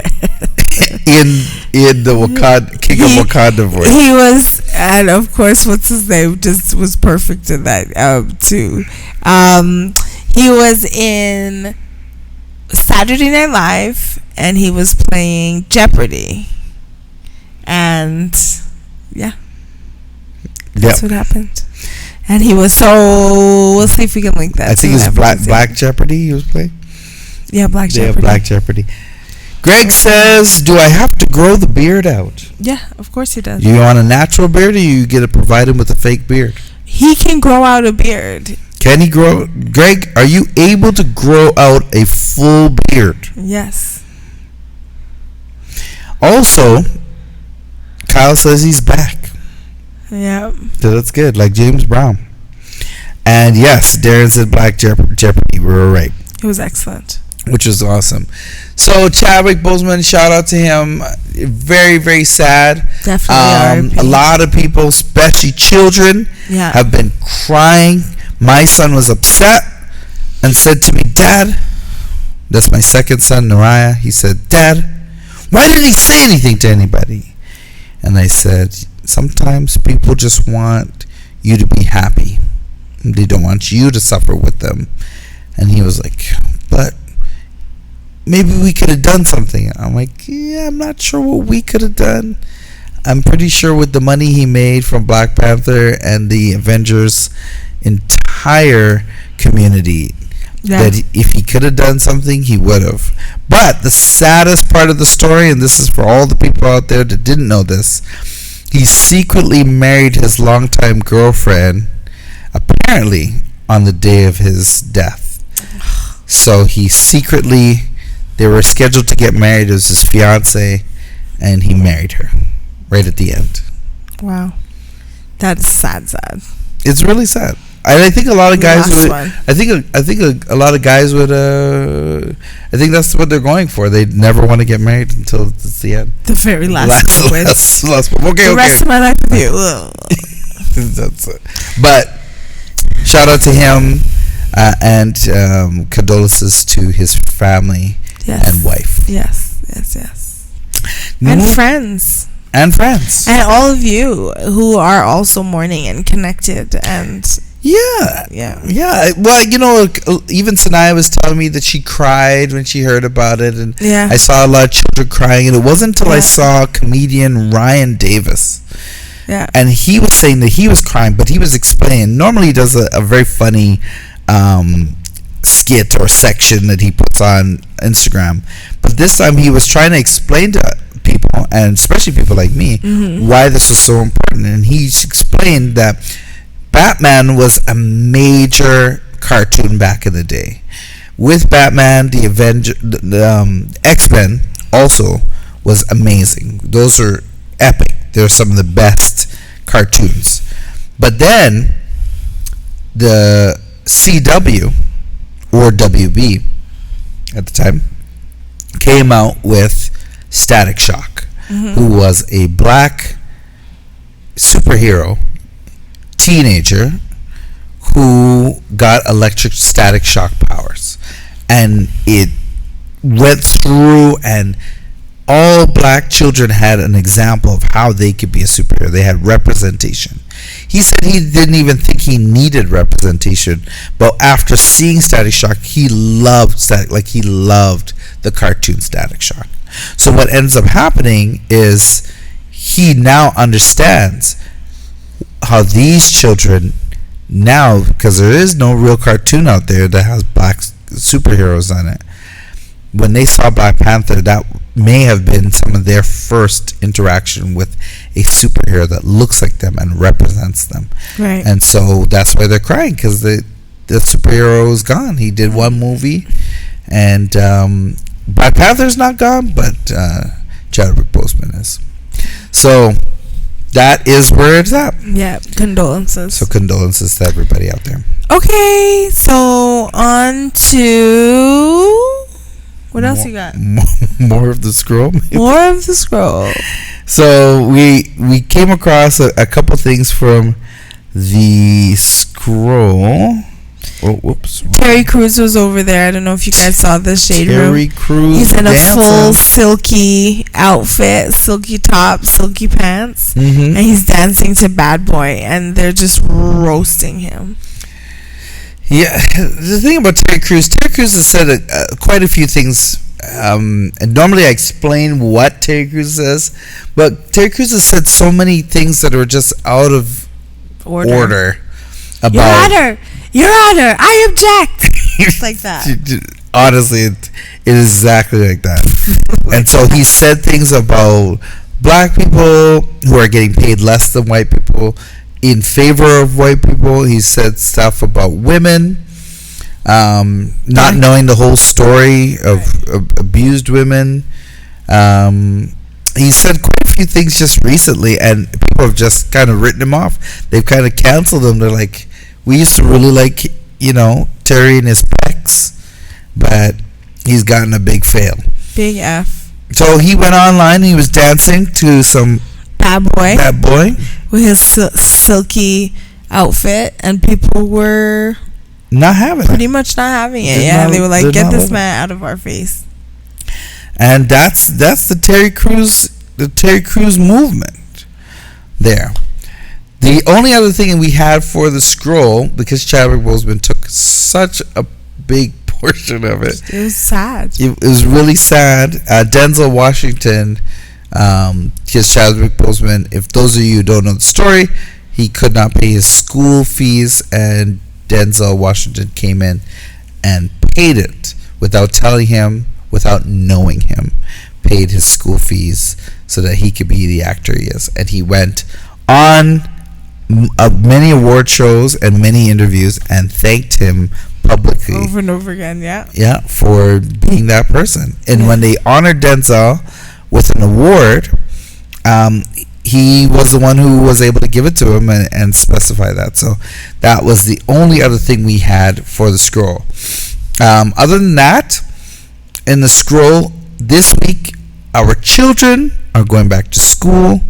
S2: in the King of Wakanda voice.
S1: He was, and of course, what's his name just was perfect in that too. He was in Saturday Night Live, and he was playing Jeopardy, and that's what happened. And he was we'll see if we can link that.
S2: I think it's Black Jeopardy he was playing.
S1: Yeah, Black Jeopardy.
S2: Black Jeopardy. Greg says, "Do I have to grow the beard out?"
S1: Yeah, of course he does.
S2: Do you want a natural beard, or you get to provide him with a fake beard?
S1: He can grow out a beard.
S2: Can he grow? Greg, are you able to grow out a full beard?
S1: Yes.
S2: Also, Kyle says he's back.
S1: Yeah.
S2: So that's good, like James Brown. And yes, Darren said Black Jeopardy. We were right.
S1: It was excellent.
S2: Which is awesome. So Chadwick Boseman, shout out to him. Very, very sad.
S1: Definitely.
S2: A lot of people, especially children, have been crying. My son was upset and said to me, "Dad," that's my second son, Nariah. He said, "Dad, why didn't he say anything to anybody?" And I said, sometimes people just want you to be happy. They don't want you to suffer with them. And he was like, "But maybe we could have done something." I'm like, yeah, I'm not sure what we could have done. I'm pretty sure with the money he made from Black Panther and the Avengers entire community, that if he could have done something, he would have. But the saddest part of the story, and this is for all the people out there that didn't know this, he secretly married his longtime girlfriend, apparently on the day of his death. So they were scheduled to get married as his fiance, and he married her right at the end.
S1: Wow, that's sad.
S2: It's really sad. I think a lot of guys would. I think a lot of guys would. I think that's what they're going for. They never want to get married until it's the end.
S1: The very last moment.
S2: Okay.
S1: The rest of my life with you.
S2: That's it. But shout out to him, and condolences to his family and wife.
S1: Yes. And friends.
S2: And
S1: all of you who are also mourning and connected and. Yeah. Well, even Sanaya was telling me that she cried when she heard about it, and I saw a lot of children crying, and it wasn't until I saw comedian Ryan Davis. Yeah. And he was saying that he was crying, but he was explaining. Normally he does a very funny skit or section that he puts on Instagram, but this time he was trying to explain to people, and especially people like me, why this was so important. And he explained that Batman was a major cartoon back in the day. With Batman, the X-Men also was amazing. Those are epic. They're some of the best cartoons. But then the CW, or WB at the time, came out with Static Shock, who was a black superhero teenager who got electric static shock powers, and it went through and
S3: all black children had an example of how they could be a superhero. They had representation. He said he didn't even think he needed representation, but after seeing Static Shock, he loved he loved the cartoon Static Shock. So what ends up happening is he now understands how these children now, because there is no real cartoon out there that has black superheroes on it. When they saw Black Panther, that may have been some of their first interaction with a superhero that looks like them and represents them.
S1: Right.
S3: And so that's why they're crying, because the superhero is gone. He did one movie, and Black Panther's not gone, but Chadwick Boseman is. So that is where it's at.
S1: Yeah, condolences.
S3: So condolences to everybody out there.
S1: Okay, so on to... What else you got?
S3: More of the scroll.
S1: More of the scroll.
S3: So we came across a couple things from the scroll. Oh, whoops.
S1: Terry Crews was over there. I don't know if you guys saw the shade room.
S3: Terry Crews.
S1: He's in a
S3: dancing.
S1: full silky outfit, silky top, silky pants,
S3: Mm-hmm.
S1: and he's dancing to Bad Boy, and they're just roasting him.
S3: Yeah, the thing about Terry Crews has said quite a few things. And normally I explain what Terry Crews says, but Terry Crews has said so many things that are just out of order. About
S1: Your Honor, I object. It's like that.
S3: Honestly, it is exactly like that. And so he said things about black people who are getting paid less than white people in favor of white people. He said stuff about women, not knowing the whole story of abused women. He said quite a few things just recently, and people have just kind of written him off. They've kind of canceled him. They're like, we used to really like, Terry and his pecs, but he's gotten a big fail.
S1: Big F.
S3: So he went online. He was dancing to some
S1: Bad Boy with his silky outfit, and people were
S3: not having
S1: pretty
S3: it.
S1: much not having it.
S3: They're
S1: They were like, "Get this
S3: loving
S1: man out of our face."
S3: And that's the Terry Crews movement there. The only other thing we had for the scroll, because Chadwick Boseman took such a big portion of it.
S1: It was sad.
S3: It was really sad. Denzel Washington, because Chadwick Boseman, if those of you who don't know the story, he could not pay his school fees, and Denzel Washington came in and paid it without telling him, without knowing him, paid his school fees so that he could be the actor he is. And he went on many award shows and many interviews and thanked him publicly
S1: Over and over again, yeah.
S3: Yeah, for being that person. And when they honored Denzel with an award, he was the one who was able to give it to him and specify that. So that was the only other thing we had for the scroll. Other than that, in the scroll this week, our children are going back to school,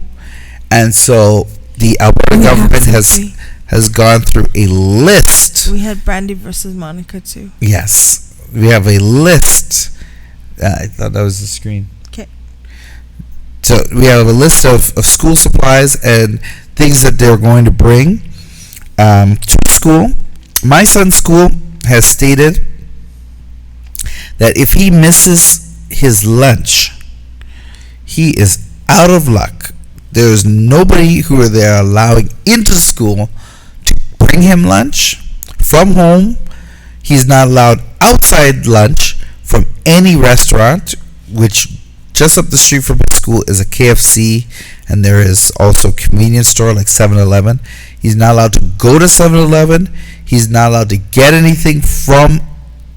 S3: and so the Alberta government has gone through a list.
S1: We had Brandy versus Monica too.
S3: Yes, we have a list. I thought that was the screen.
S1: Okay.
S3: So we have a list of school supplies and things that they're going to bring to school. My son's school has stated that if he misses his lunch, he is out of luck. There's nobody who they are allowing into school to bring him lunch from home. He's not allowed outside lunch from any restaurant, which just up the street from his school is a KFC, and there is also a convenience store like 7-Eleven. He's not allowed to go to 7-Eleven. He's not allowed to get anything from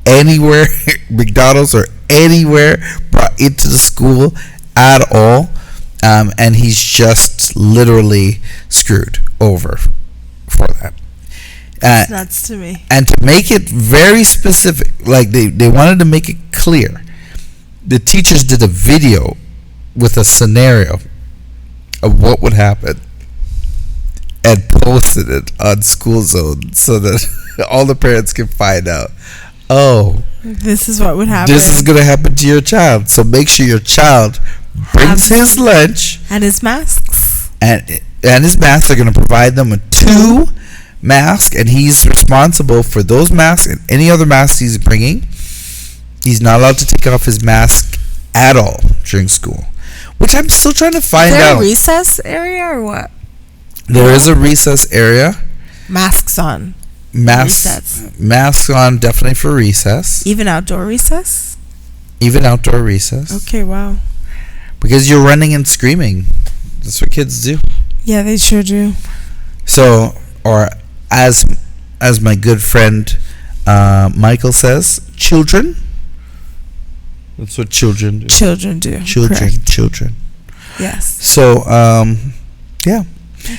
S3: anywhere, McDonald's or anywhere, brought into the school at all. And he's just literally screwed over for that.
S1: That's nuts to me.
S3: And to make it very specific, like they wanted to make it clear, the teachers did a video with a scenario of what would happen and posted it on School Zone so that all the parents can find out, oh,
S1: this is what would happen.
S3: this is going to happen to your child. So make sure your child brings his lunch
S1: and his masks.
S3: And his masks. They're going to provide them with 2 masks, and he's responsible for those masks and any other masks he's bringing. He's not allowed to take off his mask at all during school, which I'm still trying to find out.
S1: Is there a recess area or what?
S3: There is a recess area.
S1: Masks on.
S3: Masks on, definitely for recess.
S1: Even outdoor recess?
S3: Even outdoor recess.
S1: Okay, wow.
S3: Because you're running and screaming. That's what kids do.
S1: Yeah, they sure do.
S3: So, or as my good friend Michael says, children. That's what children do.
S1: Children do.
S3: Children.
S1: Yes.
S3: So, yeah.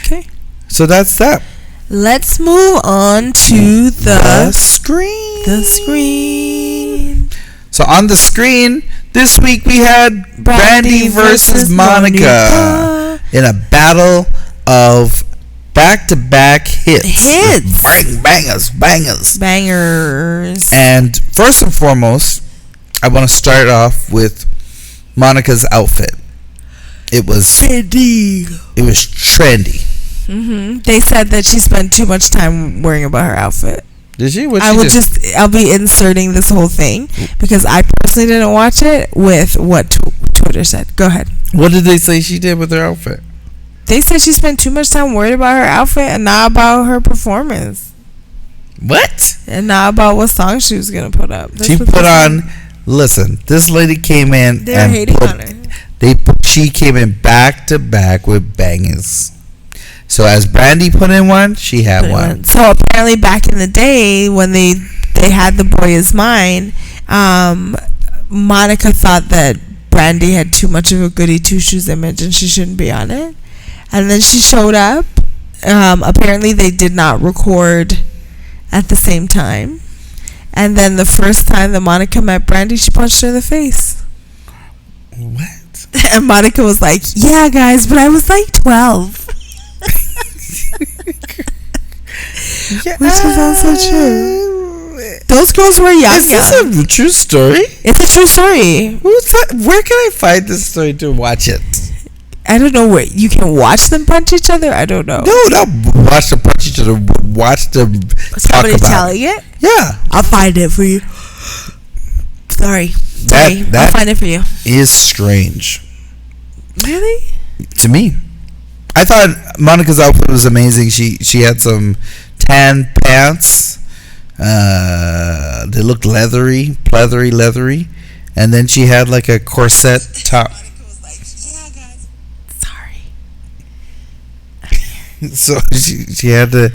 S1: Okay.
S3: So that's that.
S1: Let's move on to the
S3: screen.
S1: The screen.
S3: So on the screen this week we had Brandy versus Monica in a battle of back-to-back hits.
S1: Bangers.
S3: And first and foremost, I want to start off with Monica's outfit. It was
S1: trendy.
S3: It was trendy.
S1: They said that she spent too much time worrying about her outfit.
S3: Did she?
S1: I'll be inserting this whole thing because I personally didn't watch it with what Twitter said. Go ahead.
S3: What did they say she did with her outfit?
S1: They said she spent too much time worried about her outfit and not about her performance.
S3: What?
S1: And not about what song she was going to put up.
S3: She put on... Listen, this lady came in
S1: They're hating on her.
S3: She came in back-to-back with bangers. So as Brandy put in one, she had one.
S1: So apparently back in the day when they had The Boy Is Mine, Monica thought that Brandy had too much of a goody two-shoes image and she shouldn't be on it. And then she showed up. Apparently they did not record at the same time. And then the first time that Monica met Brandy, she punched her in the face.
S3: What?
S1: And Monica was like, yeah, guys, but I was like 12.
S3: Yeah,
S1: which is also true. Those girls were young.
S3: Is this a true story?
S1: It's a true story.
S3: Where can I find this story to watch it?
S1: I don't know where you can watch them punch each other. I don't know.
S3: No, not watch them punch each other. Watch them
S1: Somebody
S3: talk about
S1: telling it.
S3: Yeah,
S1: I'll find it for you. Sorry, I'll find it for you.
S3: Is strange.
S1: Really?
S3: To me, I thought Monica's outfit was amazing. She had some tan pants. They looked leathery, and then she had like a corset top. So she had a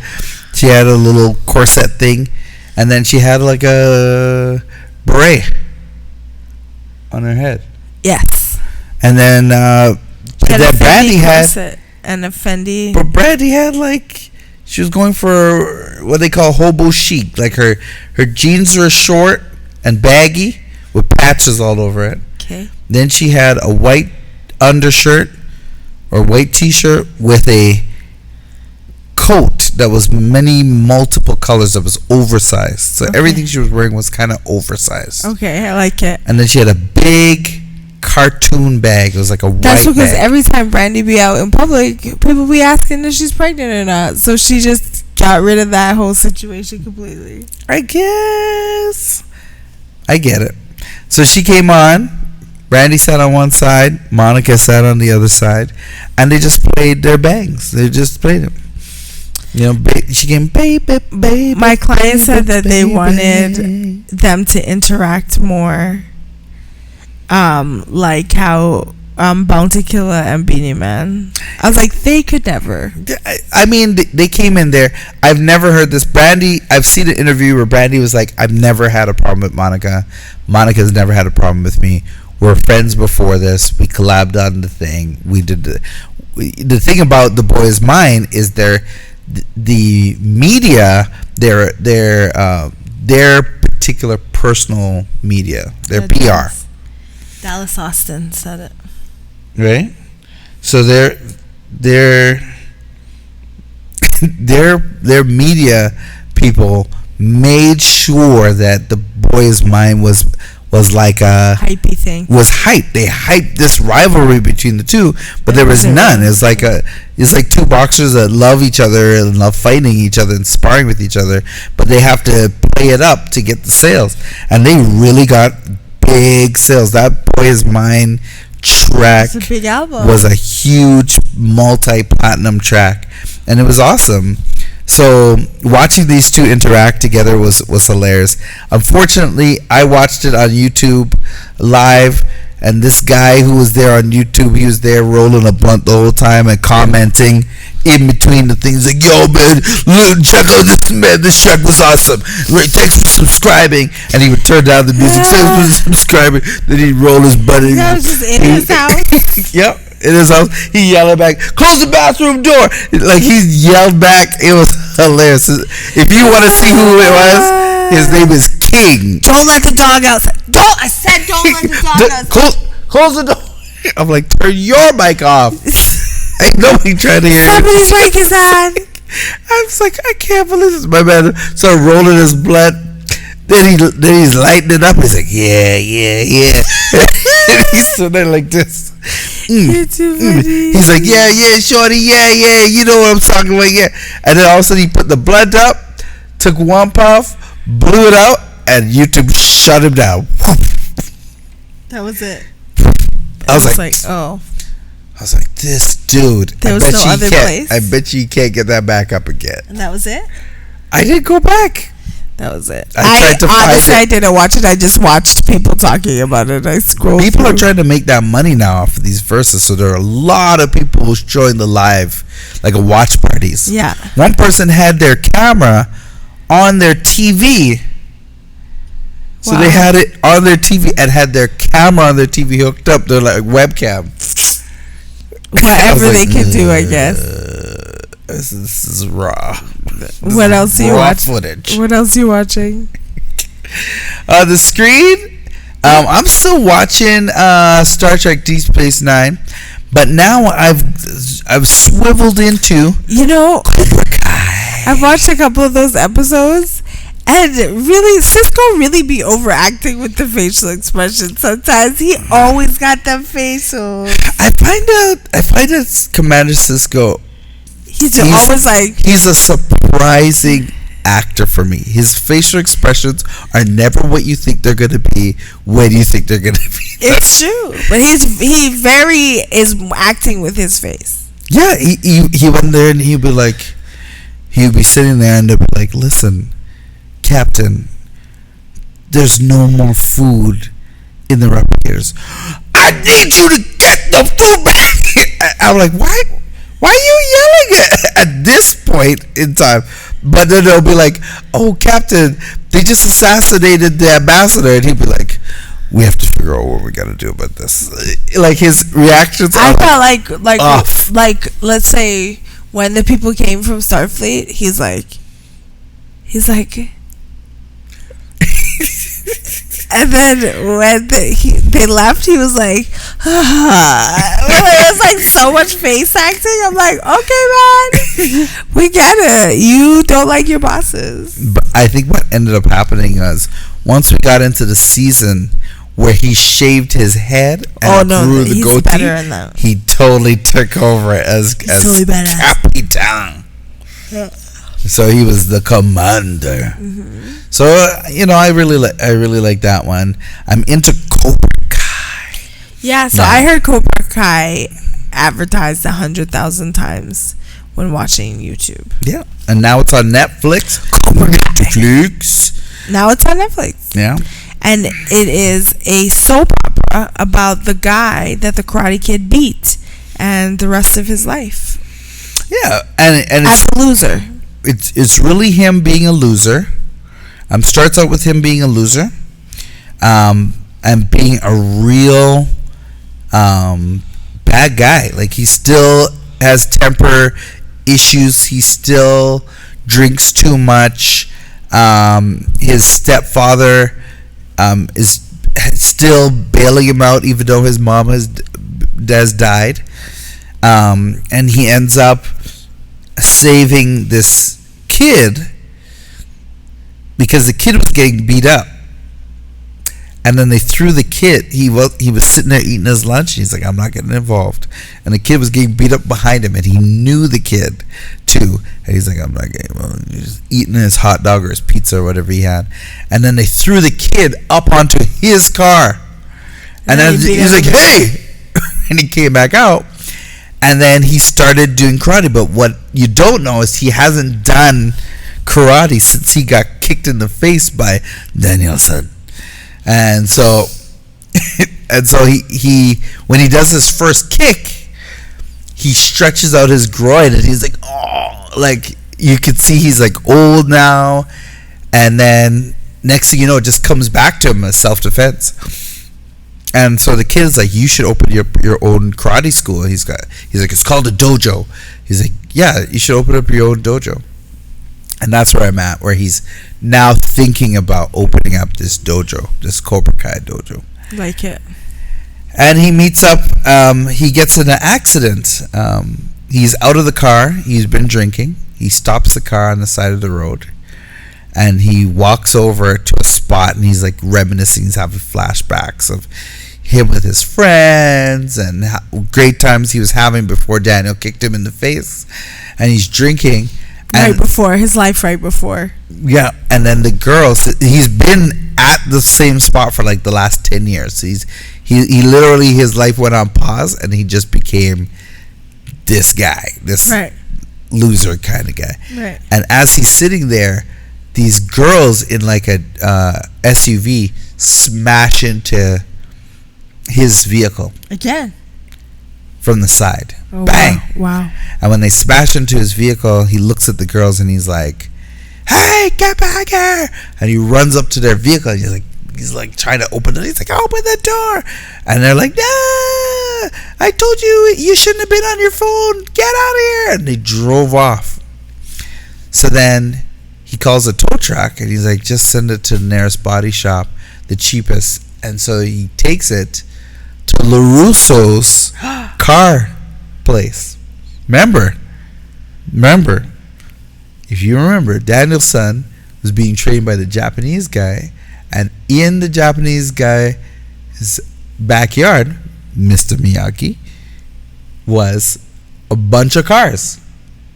S3: little corset thing, and then she had like a beret on her head.
S1: Yes.
S3: And then Brandy had
S1: and a Fendi.
S3: But Brandy had like she was going for what they call hobo chic. Like her jeans were short and baggy with patches all over it.
S1: Okay.
S3: Then she had a white undershirt or white t-shirt with a coat that was multiple colors that was oversized. So everything she was wearing was kind of oversized.
S1: Okay, I like it.
S3: And then she had a big cartoon bag. It was like a white bag.
S1: That's because every time Brandy be out in public, people be asking if she's pregnant or not. So she just got rid of that whole situation completely.
S3: I guess. I get it. So she came on. Brandy sat on one side. Monica sat on the other side. And they just played their bangs. They just played them. You know, she came, baby.
S1: My client said that they wanted them to interact more, like how Bounty Killer and Beanie Man. I was like, they could never.
S3: I mean, they came in there. I've never heard this. Brandy, I've seen an interview where Brandy was like, I've never had a problem with Monica. Monica's never had a problem with me. We're friends before this. We collabed on the thing. We did the thing about The Boy Is Mine is the media, their particular personal media, their PR.
S1: Dallas Austin said it.
S3: Right? So their media people made sure that The Boy Is Mine was was like a
S1: hypey thing.
S3: Was hype. They hyped this rivalry between the two, but there was none. It's like two boxers that love each other and love fighting each other and sparring with each other, but they have to play it up to get the sales, and they really got big sales. That Boy Is Mine track
S1: It's a big album.
S3: was a huge multi-platinum track, and it was awesome. So watching these two interact together was hilarious. Unfortunately, I watched it on YouTube live, and this guy who was there on YouTube, he was there rolling a blunt the whole time and commenting in between the things like, "Yo, man, look, check out this, man. This track was awesome. Thanks for subscribing." And he would turn down the music, "Thanks for subscribing." Then he'd roll his butt.
S1: That was just in his house.
S3: Yep. In his house, he yelled back, "Close the bathroom door!" Like he yelled back. It was hilarious. If you want to see who it was, his name is King.
S1: Don't let the dog outside. I said don't let the dog outside.
S3: Close the door. I'm like, turn your mic off. Ain't nobody trying to hear you.
S1: Somebody's mic is on.
S3: I was like, I can't believe this. My man started rolling his blood. Then he's lighting it up. He's like, yeah. And he's sitting there like this.
S1: You're too funny.
S3: He's like, yeah, shorty, yeah, you know what I'm talking about, yeah. And then all of a sudden he put the blunt up, took one puff, blew it out, and YouTube shut him down.
S1: That was it.
S3: I was like,
S1: oh.
S3: I was like, this dude.
S1: There was no other place.
S3: I bet you can't get that back up again.
S1: And that was it?
S3: I didn't go back.
S1: That was it.
S3: I tried to find it.
S1: I didn't watch it. I just watched people talking about it. I scrolled.
S3: People are trying to make that money now off of these verses, so there are a lot of people who join the live, like a watch parties.
S1: Yeah.
S3: One person had their camera on their TV. So they had it on their TV and had their camera on their TV hooked up. They're like webcam.
S1: Whatever they can do, I guess.
S3: This is raw.
S1: What else are you watching?
S3: Footage.
S1: What else are you watching?
S3: The screen. I'm still watching Star Trek Deep Space Nine, but now I've swiveled into Cobra Kai.
S1: I've watched a couple of those episodes, and really, Cisco really be overacting with the facial expressions. Sometimes he always got them facials.
S3: I find out Commander Cisco.
S1: He's always like,
S3: he's a surprising actor for me. His facial expressions are never what you think they're gonna be when you think they're gonna be.
S1: It's true, but he very is acting with his face.
S3: Yeah, he went there and he'd be sitting there and they'd be like, "Listen, Captain, there's no more food in the replicators. I need you to get the food back." I'm like, why are you yelling at this point in time? But then they'll be like, "Oh, Captain, they just assassinated the ambassador," and he'd be like, "We have to figure out what we got to do about this." Like his reactions.
S1: I
S3: felt
S1: like
S3: off.
S1: Like let's say when the people came from Starfleet, he's like. And then when they left, he was like, it was like so much face acting. I'm like, okay, man, we get it. You don't like your bosses.
S3: But I think what ended up happening was once we got into the season where he shaved his head and grew the goatee,
S1: better in that.
S3: He totally took over as
S1: totally
S3: Capitan.
S1: Yeah.
S3: So he was the commander.
S1: Mm-hmm.
S3: So I really like that one. I'm into Cobra Kai.
S1: Yeah, so I heard Cobra Kai advertised 100,000 times when watching YouTube.
S3: Yeah, and now it's on Netflix. Netflix.
S1: Now it's on Netflix.
S3: Yeah,
S1: and it is a soap opera about the guy that the Karate Kid beat and the rest of his life.
S3: Yeah, and
S1: as a loser.
S3: It's really him being a loser. Starts out with him being a loser, and being a real bad guy. Like he still has temper issues. He still drinks too much. His stepfather is still bailing him out, even though his mom has died. And he ends up saving this kid because the kid was getting beat up, And then they threw the kid. He was sitting there eating his lunch. And he's like, I'm not getting involved. And the kid was getting beat up behind him, and he knew the kid too. And he's like, I'm not getting involved. He's eating his hot dog or his pizza or whatever he had. And then they threw the kid up onto his car. And then he's like, hey! And he came back out. And then he started doing karate. But what you don't know is he hasn't done karate since he got kicked in the face by Danielson. And so he when he does his first kick, he stretches out his groin, and he's like, oh, like you could see he's like old now. And then next thing you know, it just comes back to him as self-defense. And so the kid's like, you should open your own karate school. And he's like, it's called a dojo. He's like, yeah, you should open up your own dojo. And that's where I'm at, where he's now thinking about opening up this dojo, this Cobra Kai dojo.
S1: Like it.
S3: And he meets up, he gets in an accident. He's out of the car, he's been drinking. He stops the car on the side of the road. And he walks over to a spot, and he's like reminiscing, he's having flashbacks of him with his friends and great times he was having before Daniel kicked him in the face. And he's drinking.
S1: Right before his life, right before.
S3: Yeah, and then the girls. He's been at the same spot for like the last 10 years. He literally, his life went on pause, and he just became this guy, this loser kind of guy.
S1: Right.
S3: And as he's sitting there, these girls in like a SUV smash into his vehicle
S1: again
S3: from the side.
S1: Oh,
S3: bang!
S1: Wow.
S3: And when they smash into his vehicle, he looks at the girls and he's like, "Hey, get back here!" And he runs up to their vehicle and he's like trying to open it. He's like, "Open the door!" And they're like, "No! I told you shouldn't have been on your phone. Get out of here!" And they drove off. So then he calls a tow truck and he's like, "Just send it to the nearest body shop, the cheapest." And so he takes it to LaRusso's car place. Remember, if you remember, Daniel's son was being trained by the Japanese guy, and in the Japanese guy's backyard, Mr. Miyagi, was a bunch of cars.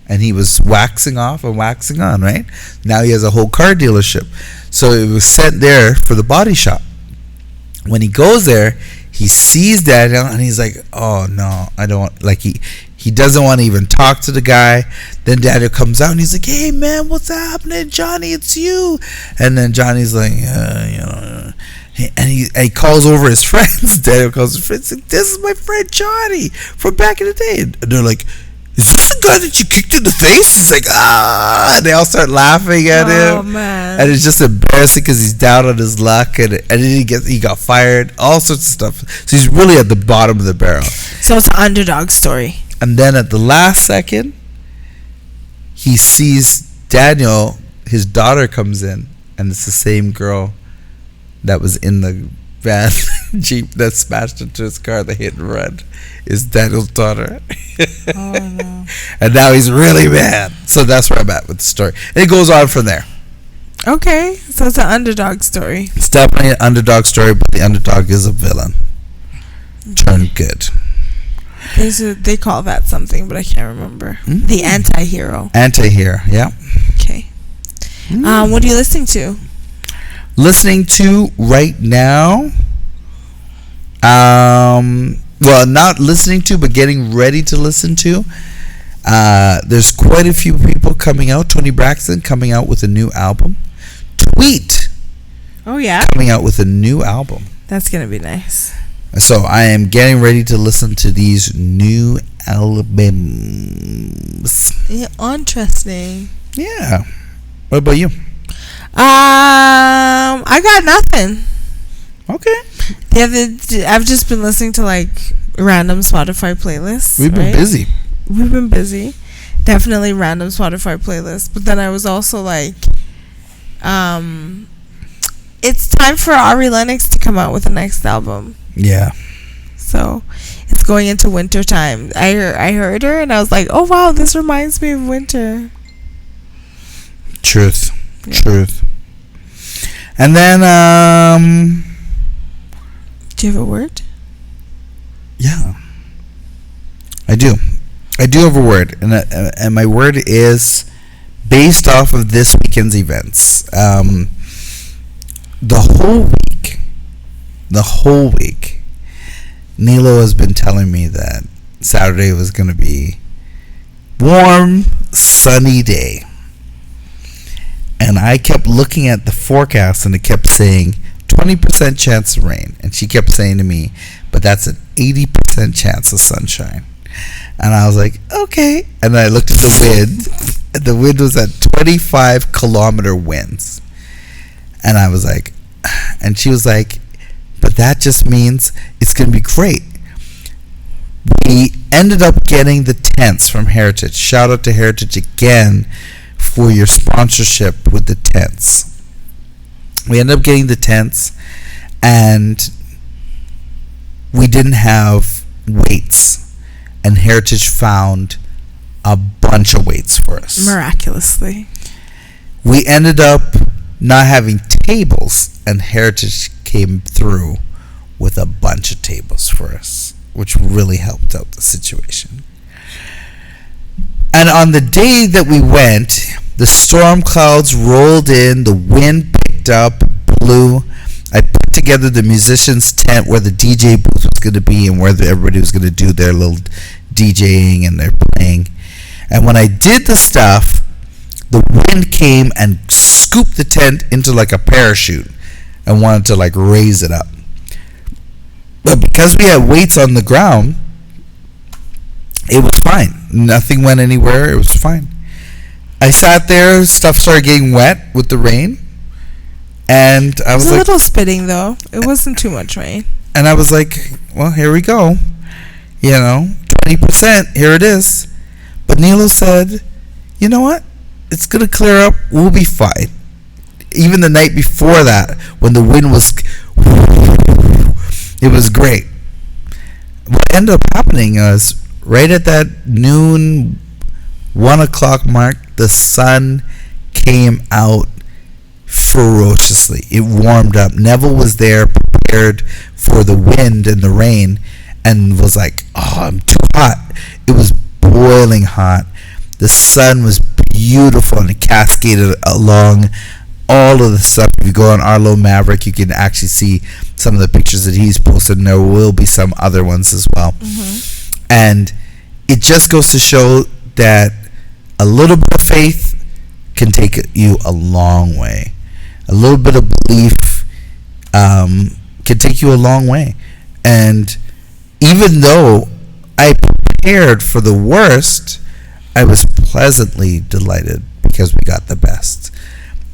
S3: And he was waxing off and waxing on, right? Now he has a whole car dealership. So it was sent there for the body shop. When he goes there, he sees Daniel and he's like, "Oh no, I don't," like he doesn't want to even talk to the guy. Then Daniel comes out and he's like, "Hey man, what's happening, Johnny? It's you." And then Johnny's like, and he calls over his friends. Daniel calls his friends, like, "This is my friend Johnny from back in the day." And they're like, "Is this the guy that you kicked in the face?" He's like, "Ah!" And they all start laughing at him.
S1: Oh man!
S3: And it's just embarrassing because he's down on his luck, and then he got fired, all sorts of stuff. So he's really at the bottom of the barrel.
S1: So it's an underdog story.
S3: And then at the last second, he sees Daniel. His daughter comes in, and it's the same girl that was in the van Jeep that smashed into his car. The hit and run is Daniel's daughter.
S1: Oh no!
S3: And now he's really mad. So that's where I'm at with the story. And it goes on from there.
S1: Okay, so it's an underdog story.
S3: It's definitely an underdog story, but the underdog is a villain. Turned good.
S1: They call that something, but I can't remember.
S3: Mm-hmm.
S1: The anti-hero.
S3: Anti-hero, yeah.
S1: Okay.
S3: Mm.
S1: What are you listening to?
S3: Listening to right now, well, not listening to, but getting ready to listen to. There's quite a few people coming out. Tony Braxton coming out with a new album. Tweet.
S1: Oh yeah.
S3: Coming out with a new album.
S1: That's gonna be nice.
S3: So I am getting ready to listen to these new albums.
S1: Yeah, interesting.
S3: Yeah. What about you?
S1: I got nothing.
S3: Okay.
S1: I've just been listening to like random Spotify playlists.
S3: We've been busy.
S1: We've been busy. Definitely random Spotify playlists. But then I was also like, it's time for Ari Lennox to come out with the next album.
S3: Yeah.
S1: So it's going into winter time. I heard her and I was like, oh wow, this reminds me of winter.
S3: Truth. And then
S1: Do you have a word?
S3: Yeah, I do. I do have a word, and my word is based off of this weekend's events. The whole week, Nilo has been telling me that Saturday was going to be warm, sunny day. And I kept looking at the forecast, and it kept saying 20% chance of rain. And she kept saying to me, but that's an 80% chance of sunshine. And I was like, okay. And I looked at the wind. The wind was at 25-kilometer winds. And I was like, and she was like, but that just means it's going to be great. We ended up getting the tents from Heritage. Shout out to Heritage again for your sponsorship with the tents. We ended up getting the tents, and we didn't have weights. And Heritage found a bunch of weights for us.
S1: Miraculously.
S3: We ended up not having tables, and Heritage came through with a bunch of tables for us, which really helped out the situation. And on the day that we went, the storm clouds rolled in, the wind picked up, blew. I put together the musicians' tent where the DJ booth was going to be and where everybody was going to do their little DJing and their playing. And when I did the stuff, the wind came and scooped the tent into like a parachute and wanted to like raise it up. But because we had weights on the ground, it was fine. Nothing went anywhere. It was fine. I sat there, stuff started getting wet with the rain. And I was like,
S1: a little spitting though. It wasn't too much rain.
S3: And I was like, well, here we go. 20%, here it is. But Nilo said, you know what? It's going to clear up. We'll be fine. Even the night before that, when the wind was, it was great. What ended up happening is, right at that noon, 1 o'clock mark, the sun came out ferociously. It warmed up. Neville was there prepared for the wind and the rain and was like, oh, I'm too hot. It was boiling hot. The sun was beautiful and it cascaded along all of the stuff. If you go on Arlo Maverick, you can actually see some of the pictures that he's posted, and there will be some other ones as well. Mm-hmm. And it just goes to show that a little bit of faith can take you a long way. A little bit of belief can take you a long way. And even though I prepared for the worst, I was pleasantly delighted because we got the best.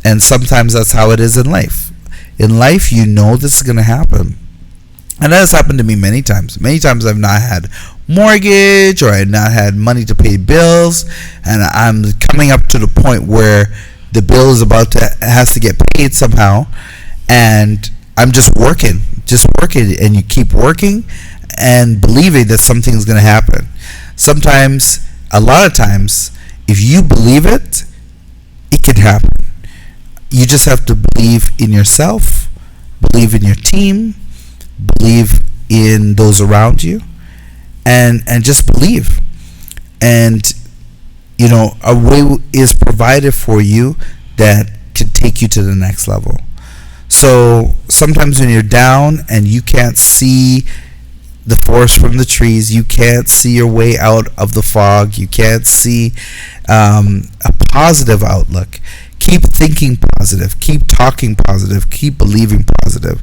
S3: And sometimes that's how it is in life. In life, you know this is going to happen. And that has happened to me many times. Many times I've not had mortgage, or I've not had money to pay bills, and I'm coming up to the point where the bill is has to get paid somehow, and I'm just working, and you keep working and believing that something's going to happen. Sometimes, a lot of times, if you believe it, it can happen. You just have to believe in yourself, believe in your team, believe in those around you, and just believe. And a way is provided for you that can take you to the next level. So sometimes when you're down and you can't see the forest from the trees, you can't see your way out of the fog, you can't see a positive outlook, keep thinking positive, keep talking positive, keep believing positive,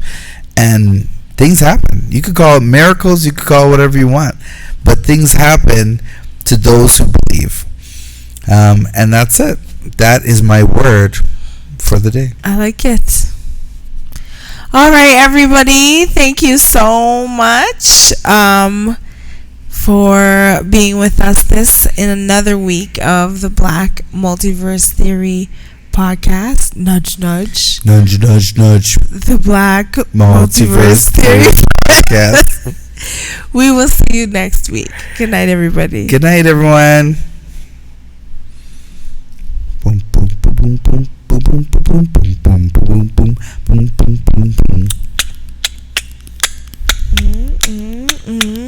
S3: and things happen. You could call it miracles, you could call it whatever you want, but things happen to those who believe. And that's it. That is my word for the day.
S1: I like it. All right, everybody. Thank you so much for being with us in another week of the Black Multiverse Theory podcast. Nudge, nudge.
S3: Nudge, nudge, nudge.
S1: The Black Multiverse Theory podcast. We will see you next week. Good night, everybody.
S3: Good night, everyone. Boom, boom, boom, boom, boom, boom, boom, boom, boom, boom, boom, boom, boom, boom, boom, boom.
S1: Mm-hmm.